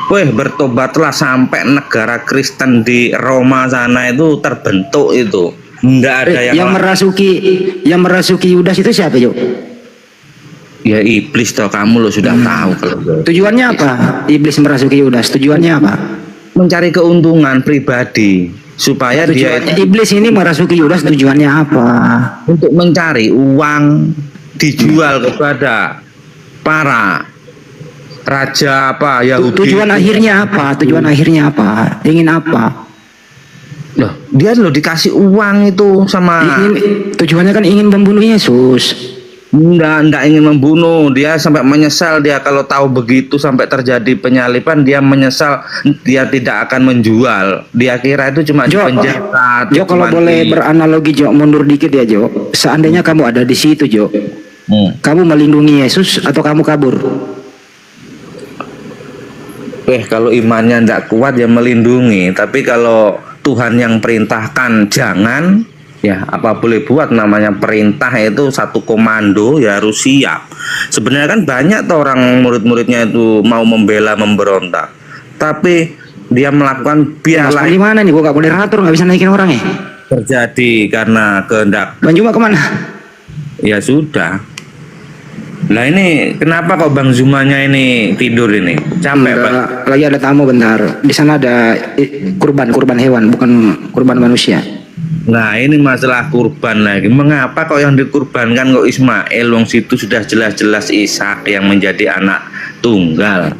bertobatlah sampai negara Kristen di Roma sana itu terbentuk itu. Tidak ada yang merasuki Yudas itu siapa, Jo? Ya iblis toh, kamu lo sudah tahu kalau tujuannya apa? Iblis merasuki Yudas tujuannya apa? Mencari keuntungan pribadi supaya iblis ini merasuki Yudas tujuannya apa? Untuk mencari uang, dijual kepada para raja apa Yahudi. Tujuan akhirnya apa? Ingin apa? Loh, dia lo dikasih uang itu sama tujuannya kan ingin membunuh Yesus. Enggak ingin membunuh. Dia sampai menyesal, dia kalau tahu begitu sampai terjadi penyaliban, dia menyesal, dia tidak akan menjual. Dia kira itu cuma penjahat. Jo, kalau boleh beranalogi, Jo, mundur dikit ya, Jo. Seandainya kamu ada di situ, Jo, kamu melindungi Yesus atau kamu kabur? Kalau imannya tidak kuat ya melindungi. Tapi kalau Tuhan yang perintahkan jangan, ya apa boleh buat, namanya perintah itu satu komando ya harus siap. Sebenarnya kan banyak tuh orang murid-muridnya itu mau membela memberontak, tapi dia melakukan biarlah Di mana nih? Gua gak moderator, nggak bisa naikin orang ya. terjadi karena kehendak. Bang Juma kemana? Ya sudah. Nah ini kenapa kok Bang Zumanya ini tidur ini? Capek Bang? Lagi ada tamu bentar. Di sana ada kurban hewan, bukan kurban manusia. Nah ini masalah kurban lagi. Mengapa kok yang dikurbankan kok Ismail? Wong situ sudah jelas-jelas Ishak yang menjadi anak tunggal.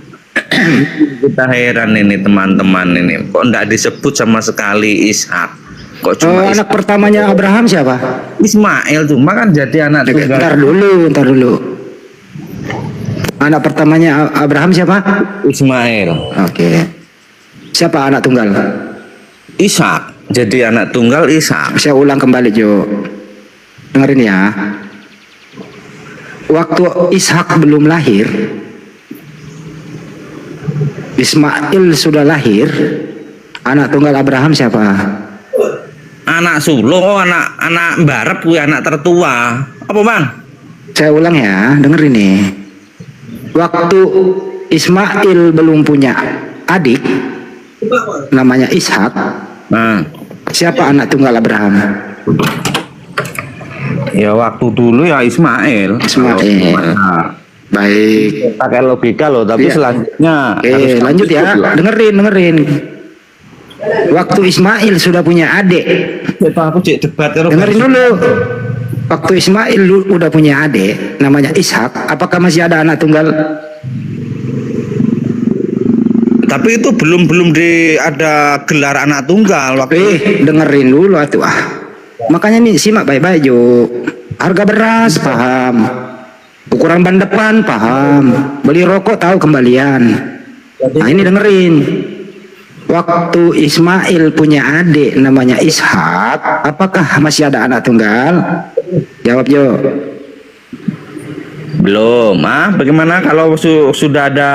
Kita heran ini teman-teman ini. Kok enggak disebut sama sekali Ishak? Kok cuma Anak pertamanya Abraham siapa? Ismail cuma kan jadi anak tunggal. Ntar dulu. Anak pertamanya Abraham siapa? Ismail. Oke. Siapa anak tunggal? Ishak. Jadi anak tunggal Ishak. Saya ulang kembali Jo. Dengerin ya. Waktu Ishak belum lahir, Ismail sudah lahir. Anak tunggal Abraham siapa? Anak sulung, anak barep kuwi anak tertua. Apa Bang? Saya ulang ya, dengerin nih. Waktu Ismail belum punya adik, namanya Ishak. Nah, Siapa anak tunggal Abraham? ya waktu dulu ya Ismail. Ismail. Baik. Pakai logika loh, tapi Iya. selanjutnya Oke, lanjut ya. Dengerin. Waktu Ismail sudah punya adik. Aku cek debat karo Dengerin dulu. Waktu Ismail udah punya adik, namanya Ishak. Apakah masih ada anak tunggal? Tapi itu belum ada gelar anak tunggal waktu. Dengerin dulu atuh ah. Makanya nih simak baik-baik Jo. Harga beras paham. Ukuran ban depan paham. Beli rokok tahu kembalian. Nah ini dengerin. Waktu Ismail punya adik namanya Ishak, apakah masih ada anak tunggal? Jawab Jo. Belum. Bagaimana kalau sudah ada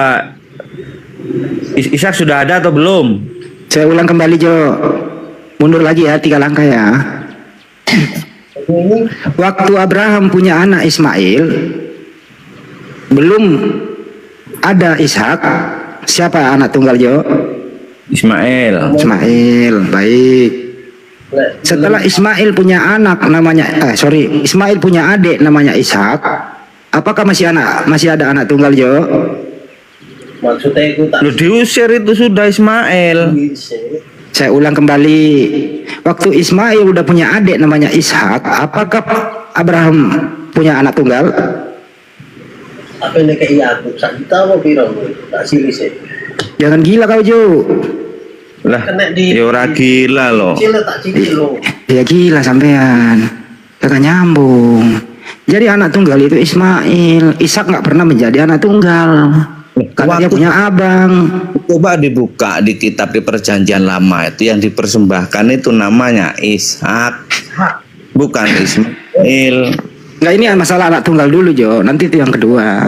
Ishak sudah ada atau belum? Saya ulang kembali Jo. Mundur lagi ya 3 langkah ya. Waktu Abraham punya anak Ismail, belum ada Ishak. Siapa anak tunggal Jo? Ismail. Ismail, baik. Setelah Ismail punya anak namanya Ismail punya adik namanya Ishak. Apakah masih ada anak tunggal Jo? Lu diusir itu sudah Ismail. Saya ulang kembali. Waktu Ismail udah punya adik namanya Ishak, apakah Abraham punya anak tunggal? Apa yang kayak aku sakita mau bilang tak siris ya. Jangan gila kau Jo. Lah, ya ora gila loh. Cila tak cicil lo. Ya gila sampean. Kagak nyambung. Jadi anak tunggal itu Ismail. Ishak nggak pernah menjadi anak tunggal. Karena dia punya abang. Coba dibuka di kitab di Perjanjian Lama itu yang dipersembahkan itu namanya Ishak, bukan Ismail. Nggak, ini masalah anak tunggal dulu Jo. Nanti itu yang kedua.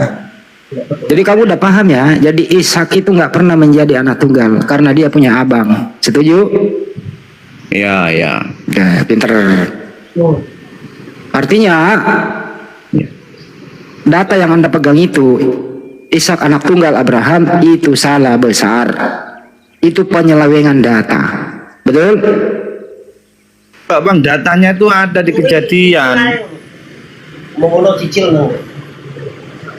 Jadi kamu udah paham ya. Jadi Ishak itu nggak pernah menjadi anak tunggal karena dia punya abang. Setuju? Ya. Ya, pinter. Artinya data yang Anda pegang itu Ishak anak tunggal Abraham itu salah besar. Itu penyelewengan data. Betul? Bang, datanya itu ada di Kejadian. Mau cicil no.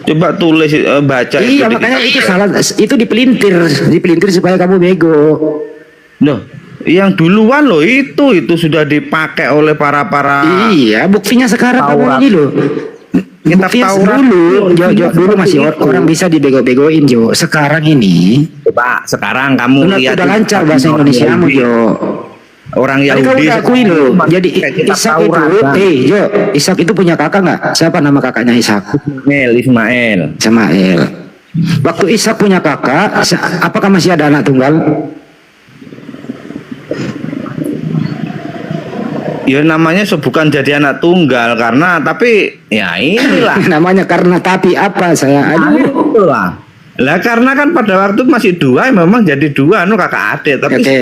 Coba tulis baca Iya, itu. makanya itu salah. Itu dipelintir supaya kamu bego. Loh, yang duluan loh itu sudah dipakai oleh para. Iya, buktinya sekarang kamu Taurat. ini loh. Kitab Buktinya Taurat. Jo, dulu masih orang bisa dibego-begoin Jo. Sekarang ini Coba sekarang kamu lihat udah lancar bahasa Indonesiamu Jo. Orang Tadi kamu Yahudi udah akui loh. Jadi kayak kitab Ishak Taurat, Bang. itu, Jo, Ishak itu punya kakak nggak? Siapa nama kakaknya Ishak? Ismail. Ismail. Waktu Ishak punya kakak, apakah masih ada anak tunggal? Ya namanya bukan jadi anak tunggal karena tapi ya inilah. Namanya karena tapi apa saya? Aduh. Itulah. Lah karena kan pada waktu masih dua, memang jadi dua, kakak adik. Tapi Oke.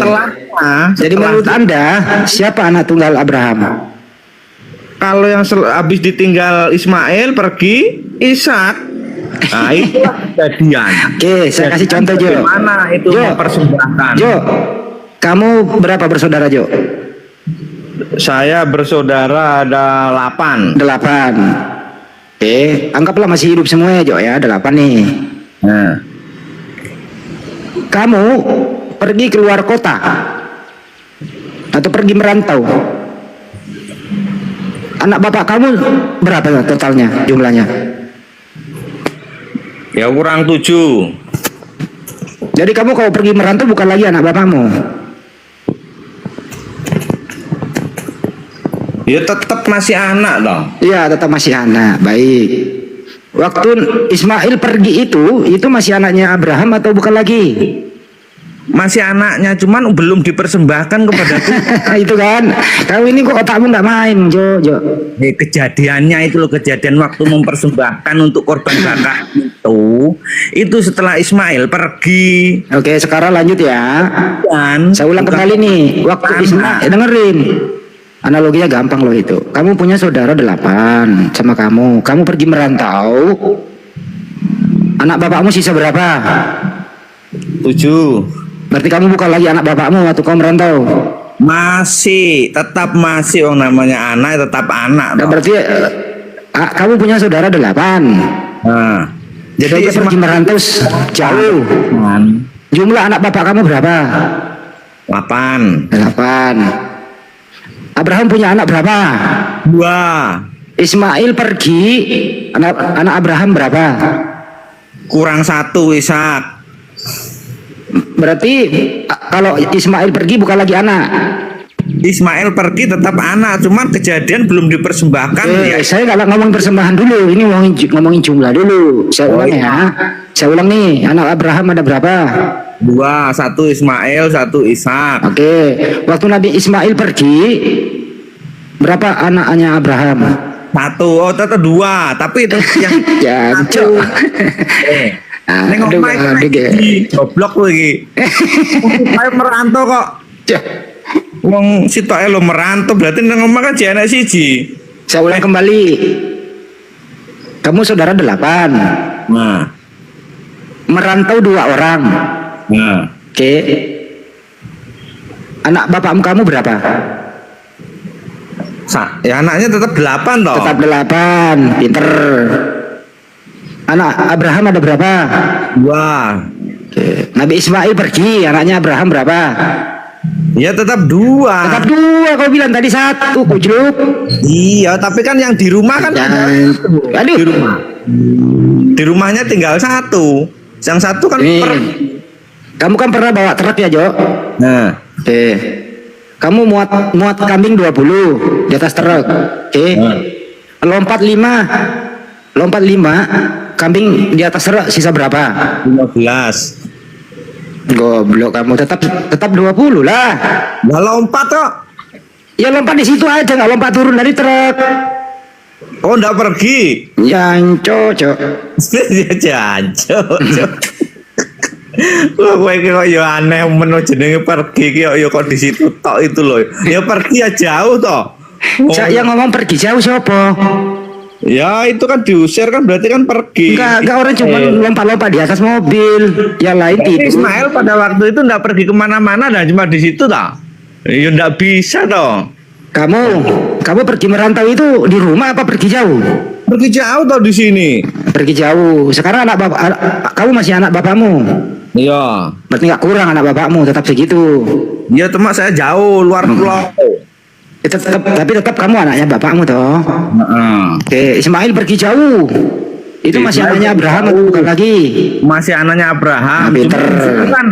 Jadi menurut Anda siapa anak tunggal Abraham? kalau yang habis ditinggal Ismail pergi Ishak, nah itu kejadian. Oke, saya kasih contoh Jo. Bagaimana itu Jo. mempersembahkan? Jo, kamu berapa bersaudara Jo? Saya bersaudara ada 8. 8. Oke, anggaplah masih hidup semua ya Jo ya, 8 nih. Nah, Kamu pergi keluar kota atau pergi merantau. Anak bapak kamu berapa totalnya jumlahnya? ya kurang 7. Jadi kamu kalau pergi merantau bukan lagi anak bapakmu. Ya tetap masih anak dong. Iya, tetap masih anak. Baik. Waktu Ismail pergi itu masih anaknya Abraham atau bukan lagi? Masih anaknya, cuman belum dipersembahkan kepada Tuhan. Itu kan. Kau ini kok otakmu nggak main, Jo. Kejadiannya itu loh, kejadian waktu mempersembahkan untuk korban bakar itu setelah Ismail pergi. Oke, sekarang lanjut ya. Dan Saya ulang kembali nih. Waktu Ismail, dengerin. Analoginya gampang loh itu. Kamu punya saudara 8 sama kamu. Kamu pergi merantau. Anak bapakmu sisa berapa? 7. Berarti kamu bukan lagi anak bapakmu waktu kamu merantau. Tetap masih orang namanya anak, tetap anak Nah, dong. berarti kamu punya saudara 8. Nah, Jadi pergi merantau jauh. Jumlah anak bapak kamu berapa? 8. 8. Abraham punya anak berapa? 2. Ismail pergi, anak Abraham berapa? Kurang 1 Ishak. Berarti kalau Ismail pergi bukan lagi anak. Ismail pergi tetap anak, cuman kejadian belum dipersembahkan ya. Saya nggak ngomong persembahan dulu, ini ngomongin jumlah dulu. Saya ulang ya. Saya ulang nih, anak Abraham ada berapa? 2, 1 Ismail, 1 Ishak. Oke, waktu Nabi Ismail pergi, berapa anaknya Abraham? 1, oh tetap 2, tapi itu yang Ya, cok. neng omah iki goblok lagi. Saya merantau kok. Wong sitoke lo merantau, berarti neng omah kan jane siji. Saya ulang kembali. Kamu saudara 8. Nah, Merantau 2 orang. nah. Oke. Anak bapakmu kamu berapa? Ya anaknya tetap 8 toh. Tetap 8. Pinter. Anak Abraham ada berapa? 2. Oke. Nabi Ismail pergi, anaknya Abraham berapa? Ya tetap 2. Tetap 2. Kau bilang tadi 1, kujluk. Iya, tapi kan yang di rumah kan Aduh. di rumah. Di rumahnya tinggal 1. Yang 1 kan Nih. Kamu kan pernah bawa truk ya, Jo? Nah, Oke. Kamu muat kambing 20 di atas truk. Oke. Lompat 5 kambing di atas truk sisa berapa? 15. Goblok kamu, tetap 20 lah. Nggak lompat kok. Ya lompat di situ aja, nggak lompat turun dari truk. Oh, nggak pergi. Janco, Cok. Ya janjo. Wah, kowe iki kok ya aneh men jenenge pergi iki ya kok di situ tok itu loh. Ya pergi ya jauh toh. Yang ngomong pergi jauh siapa? Ya itu kan diusir kan berarti kan pergi. Enggak orang cuma lompat-lompat di atas mobil. Yang lain Tapi tidur. Ismail pada waktu itu nggak pergi kemana-mana dan cuma di situ toh. Ya nggak bisa toh. Kamu pergi merantau itu di rumah apa pergi jauh? Pergi jauh toh di sini. Pergi jauh. Sekarang kamu masih anak bapakmu. Iya. Berarti nggak kurang anak bapakmu, tetap segitu. Ya teman saya jauh luar pulau. Tapi tetap kamu anaknya bapakmu toh. Oke, Ismail pergi jauh. Itu masih Ismail anaknya pergi Abraham jauh. atau bukan lagi? Masih anaknya Abraham. Nah, pinter. Cuma kan,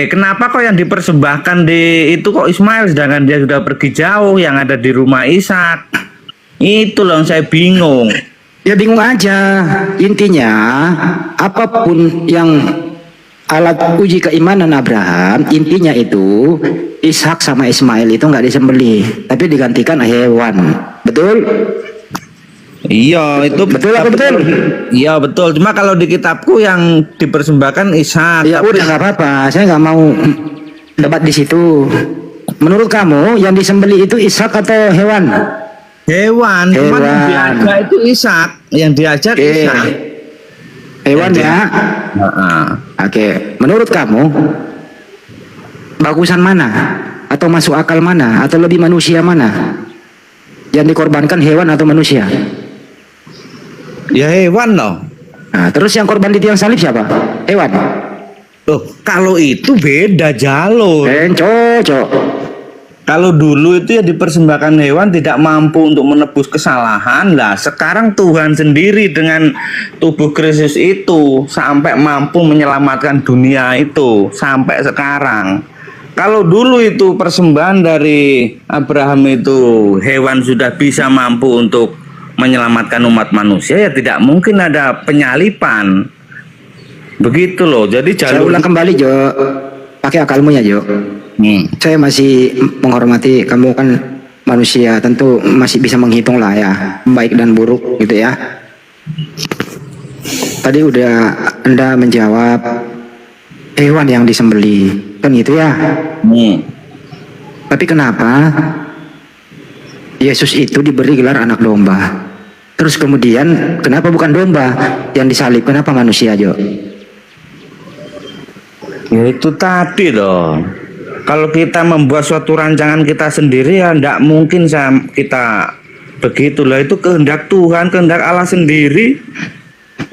kenapa kok yang dipersembahkan di itu kok Ismail sedangkan dia sudah pergi jauh yang ada di rumah Ishak? Itu loh yang saya bingung. Ya bingung aja. Intinya apapun yang alat uji keimanan Abraham, intinya itu Ishak sama Ismail itu nggak disembelih, tapi digantikan hewan. Betul? Iya, itu Betul apa betul? Iya betul. Cuma kalau di kitabku yang dipersembahkan Ishak. Ya udah nggak apa-apa. Saya nggak mau debat di situ. Menurut kamu yang disembeli itu Ishak atau hewan? Hewan. Cuman yang Hewan. diajak itu Ishak. Yang diajak Ishak. Hewan ya. Heeh. Oke. Menurut kamu bagusan mana? Atau masuk akal mana? Atau lebih manusia mana? Yang dikorbankan hewan atau manusia? Ya hewan loh. Nah, terus yang korban di tiang salib siapa? Hewan. Loh, kalau itu beda jalur. Cocok. Kalau dulu itu ya dipersembahkan hewan tidak mampu untuk menebus kesalahan lah. Sekarang Tuhan sendiri dengan tubuh Kristus itu sampai mampu menyelamatkan dunia itu sampai sekarang. Kalau dulu itu persembahan dari Abraham itu hewan sudah bisa mampu untuk menyelamatkan umat manusia, ya tidak mungkin ada penyalipan. Begitu loh. Jadi Saya jalur ulang kembali, Jo. Pakai akalmu ya, Jo. Saya masih menghormati kamu kan manusia, tentu masih bisa menghitung lah ya, baik dan buruk gitu ya. Tadi udah Anda menjawab hewan yang disembeli, kan gitu ya. Tapi kenapa Yesus itu diberi gelar anak domba? Terus kemudian kenapa bukan domba yang disalib? Kenapa manusia, Jo? Ya itu tadi loh. Kalau kita membuat suatu rancangan kita sendiri ya tidak mungkin kita begitulah. Itu kehendak Tuhan, kehendak Allah sendiri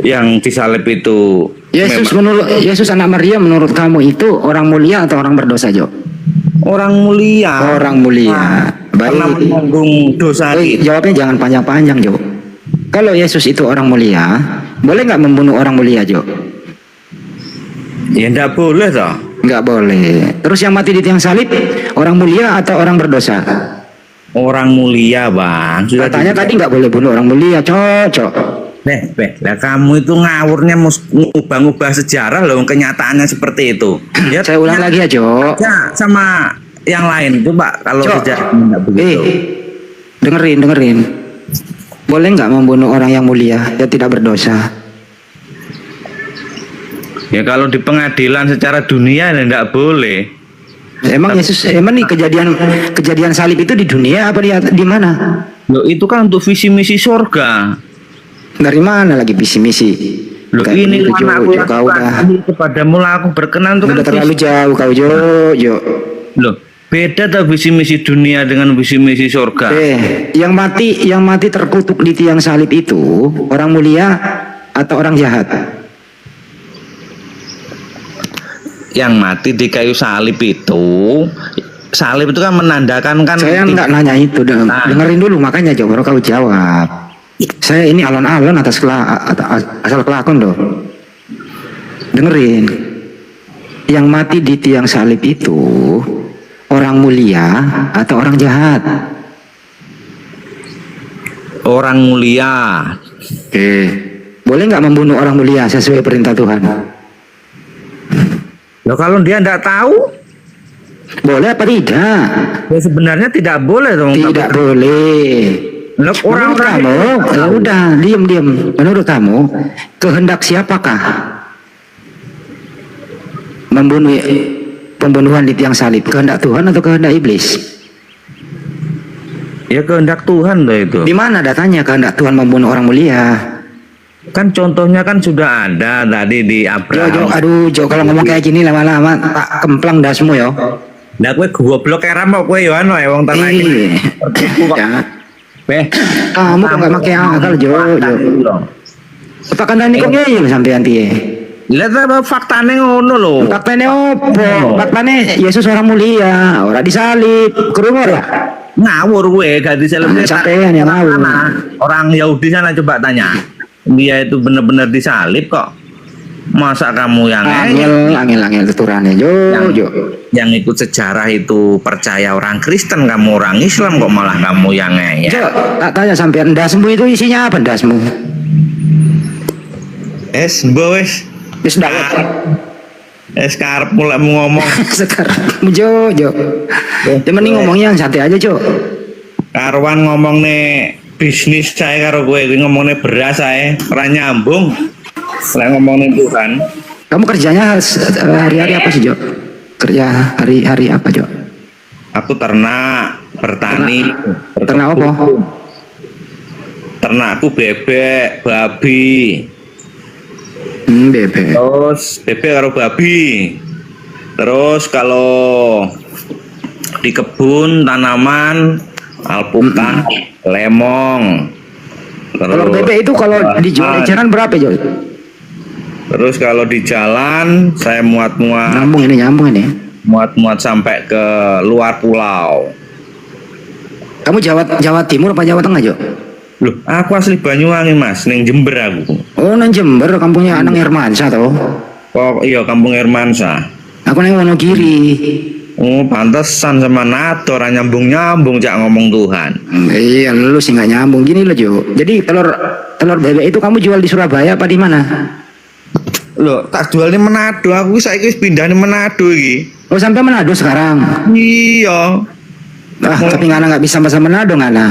yang disalib itu. Yesus anak Maria menurut kamu itu orang mulia atau orang berdosa, Jo? Orang mulia. Orang mulia. Karena Baik. menanggung dosa kita. Jawabnya jangan panjang-panjang, Jo. Kalau Yesus itu orang mulia, boleh nggak membunuh orang mulia, Jo? Ya tidak boleh toh. Nggak boleh. Terus yang mati di tiang salib, orang mulia atau orang berdosa? Orang mulia, Bang. Sudah Katanya tadi nggak boleh bunuh orang mulia, cocok. Lah kamu itu ngawurnya ngubah-ngubah sejarah loh, kenyataannya seperti itu. Ya, Saya ulang lagi ya, Jo. ya sama yang lain itu, Pak. Kalau Cok. sejarahnya nggak begitu. Dengerin. Boleh nggak membunuh orang yang mulia yang tidak berdosa? Ya kalau di pengadilan secara dunia ya nggak boleh. Emang nih kejadian salib itu di dunia apa di mana? Loh itu kan untuk visi misi surga. Dari mana lagi visi misi? Loh ini Jo, kan aku kau udah kepadamu lah aku berkenan itu kan terlalu jauh kau, Jo. Loh beda tuh visi misi dunia dengan visi misi surga. Yang mati terkutuk di tiang salib itu orang mulia atau orang jahat? Yang mati di kayu salib itu kan menandakan kan. Saya nggak nanya itu, dengerin dulu makanya Jo, baru kau jawab. Saya ini alon-alon asal kelakon loh. Dengerin. Yang mati di tiang salib itu orang mulia atau orang jahat? Orang mulia. Boleh nggak membunuh orang mulia sesuai perintah Tuhan? Loh kalau dia tidak tahu, Boleh apa tidak? ya sebenarnya tidak boleh dong. Tidak boleh. Loh, Menurut kamu, ya udah, diam. Menurut kamu, kehendak siapakah pembunuhan di tiang salib? Kehendak Tuhan atau kehendak iblis? Ya kehendak Tuhan loh itu. Di mana datanya kehendak Tuhan membunuh orang mulia? Kan contohnya kan sudah ada tadi di Abraham. Jo, kalau ngomong kayak gini lama-lama tak kemplang dasmu ya. Nah kowe goblok era mau kowe yo ano ya wong tanah iki. Ya. Beh, Kamu kok nggak pakai akal, Jo. Apa kandani kok ngeyel sampean piye? Lihat apa faktane ngono lho. Faktane opo? Faktane Yesus orang mulia, ora disalib. Krungu ora? Ngawur kowe gak disalib. Sampean yang ngawur. Orang Yahudi sana coba tanya. Dia itu benar-benar disalib kok. Masa kamu yang Angel tuturane, Jo. yang ikut sejarah itu percaya orang Kristen, kamu orang Islam kok malah kamu yang Jo, tak tanya sampean ndasmu itu isinya apa ndasmu? Wes. Wis ndak. Karep mulai ngomong. Sekarang Jo. Yang penting ngomongnya yang santai aja, Jo. Karuan ngomong nih bisnis saya karo gue ngomongnya beras saya ora nyambung. Saya ngomongin Tuhan. Kamu kerjanya hari-hari apa sih, Jo? Kerja hari-hari apa, Jo? Aku ternak, bertani, Ternak apa? ternakku bebek, babi. Bebek. Terus bebek karo babi. Terus kalau di kebun tanaman alpukat, lemong. Kalau bebek itu kalau dijual eceran berapa, Jo? Terus kalau di jalan saya muat-muat Nyambung ini. sampai ke luar pulau. Kamu Jawa Timur apa Jawa Tengah, Jo? Loh, aku asli Banyuwangi, Mas, ning Jember aku. Oh, nang Jember, kampungnya Anang Hermansyah toh. Oh iya, Kampung Hermansyah. Aku nang Wonogiri. Oh, pantesan sama NATO ora nyambung-nyambung cak ngomong Tuhan. Iya, lu sih nggak nyambung gini loh, Jo. Jadi telur bebek itu kamu jual di Surabaya apa di mana? Loh, tak jual di Manado, aku saiki wis pindah di Manado iki. Oh, sampai Manado sekarang. Iya. Tapi Ngana nggak bisa bahasa Manado, Ngana.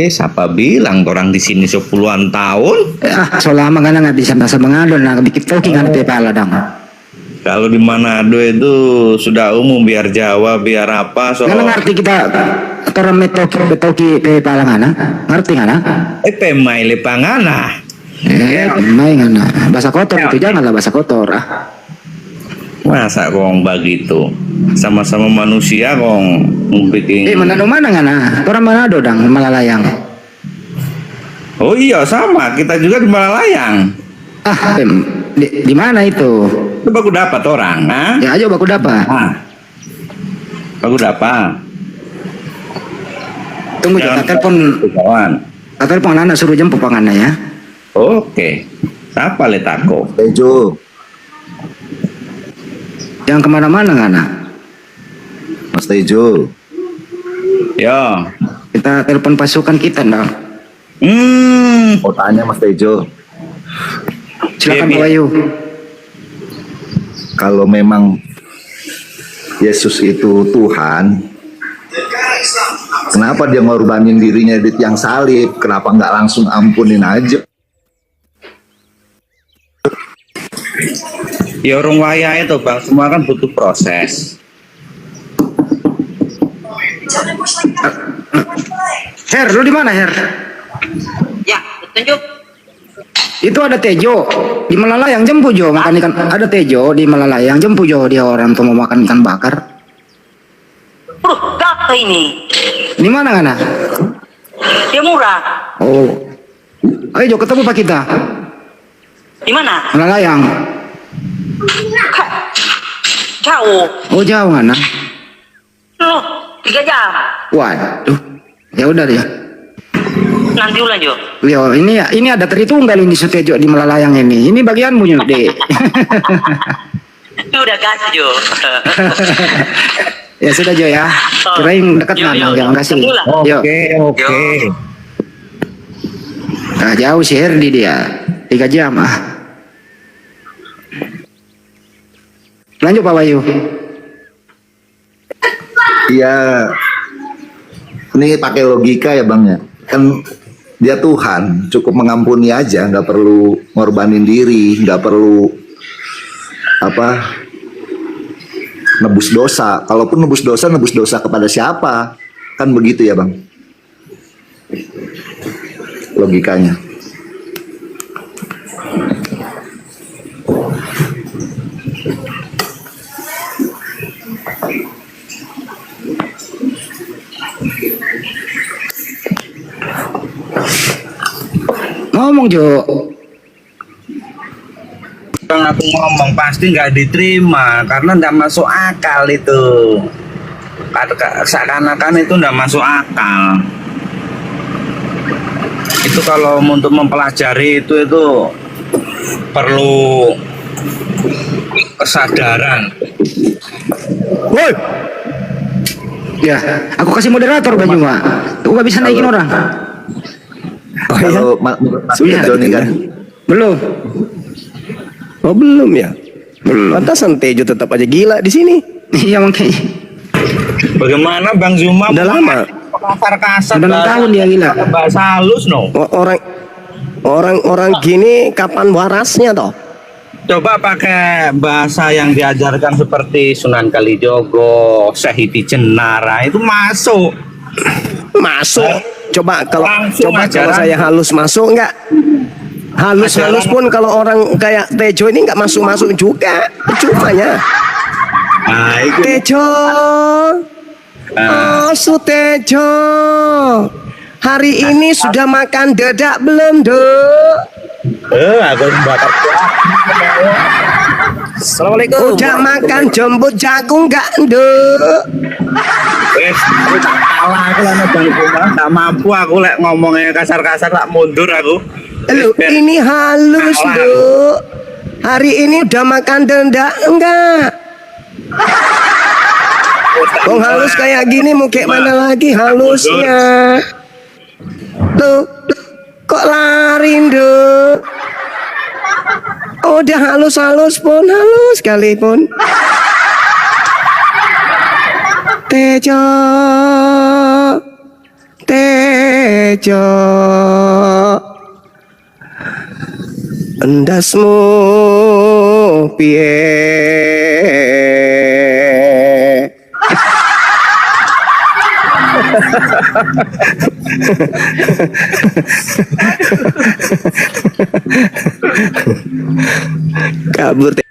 Siapa bilang orang di sini 10-an tahun? So lama Ngana nggak bisa bahasa Manado, nah bikin toki Ngana pepala dong. Kalau di Manado itu sudah umum, biar Jawa, biar apa. So... Ngana ngerti kita orang metoki pepala Ngana? Ngerti Ngana? Pemai lepangana. Main Ngana. Bahasa kotor itu janganlah bahasa kotor. Masa kong begitu? Sama-sama manusia kong bikin. Manado mana Ngana? Orang Manado dong, Malalayang. Oh iya, sama, kita juga di Malalayang. Di mana itu? Coba aku dapat orang, Ya aja baku dapat. Aku dapat. Tunggu Jo, kawan. telepon anak suruh jemput pangannya ya. Oke. Siapa letako? Tejo, Jangan kemana-mana Ngana. Mas Tejo. Ya. Kita telepon pasukan kita dong. Mau tanya Mas Tejo, Silakan Pak Wayu. kalau memang Yesus itu Tuhan, kenapa dia ngorbanin dirinya di tiang salib? Kenapa nggak langsung ampunin aja? Ya orang waya itu bang, semua kan butuh proses. Her, lu di mana Her? Ya, tunjuk. Itu ada Tejo di Malalayang jempu Jo makan ikan. Ada Tejo di Malalayang jempu Jo, dia orang tuh mau makan ikan bakar. Gak ini. Di mana Ngana? Dia murah. Oh, ayo Jo ketemu Pak kita. Di mana? Malalayang. Jauh. Oh jauh Ngana. Loh, 3 jam. Waduh, ya udah ya. Nanti ulang Jo. Yo, ini ada Tritunggal ini Sutejo di Malalayang ini. Ini bagianmu Dek. Itu udah kasih Jo. Ya sudah Jo ya. Kirain dekat mana? Jangan kasih. Yo. Oke. Nah, jauh si Herdi dia. 3 jam Lanjut Pak Wayu. Iya, ini pakai logika ya Bang ya. Kan dia Tuhan, cukup mengampuni aja, nggak perlu ngorbanin diri, nggak perlu nebus dosa. Kalaupun nebus dosa kepada siapa? Kan begitu ya Bang, logikanya. Ngomong Jo. Bang, aku ngomong pasti nggak diterima karena nggak masuk akal itu. Seakan-akan itu nggak masuk akal. Itu kalau untuk mempelajari itu perlu kesadaran. Woi. Ya, aku kasih moderator Bang Juma. Aku gak bisa naikin orang. Kalau Iya. Joni kan Belum. Oh belum ya. Belum. Pantasan Tejo tetap aja gila di sini. Iya mungkin. Bagaimana Bang Zuma? Udah lama. kasar-kasar. Udah 6 tahun dia gila. Bahasa halus no. Orang gini kapan warasnya toh? Coba pakai bahasa yang diajarkan seperti Sunan Kalijogo, Syahidi Jenara itu masuk. Masuk. Coba kalau Langsung kalau ajaran. saya halus masuk enggak? Halus pun kalau orang kayak Tejo ini enggak masuk juga. Percumanya. Nah, itu. Tejo. Oh, Sutejo. Hari ini sudah makan dedak belum, Dok? Aku bakar. Assalamualaikum. Udah makan jembut jagung enggak, Dok? Aku tak kalah aku lama bang, tak mampu aku lek ngomongnya kasar-kasar tak mundur aku. Lu ini halus, Dok. Hari ini udah makan dedak enggak? Kong halus kayak gini mau kayak mana lagi halusnya? Tuh, kok lari, Dok? Oh, udah halus pun, halus sekalipun. Tejo, endasmu piye? Kabur.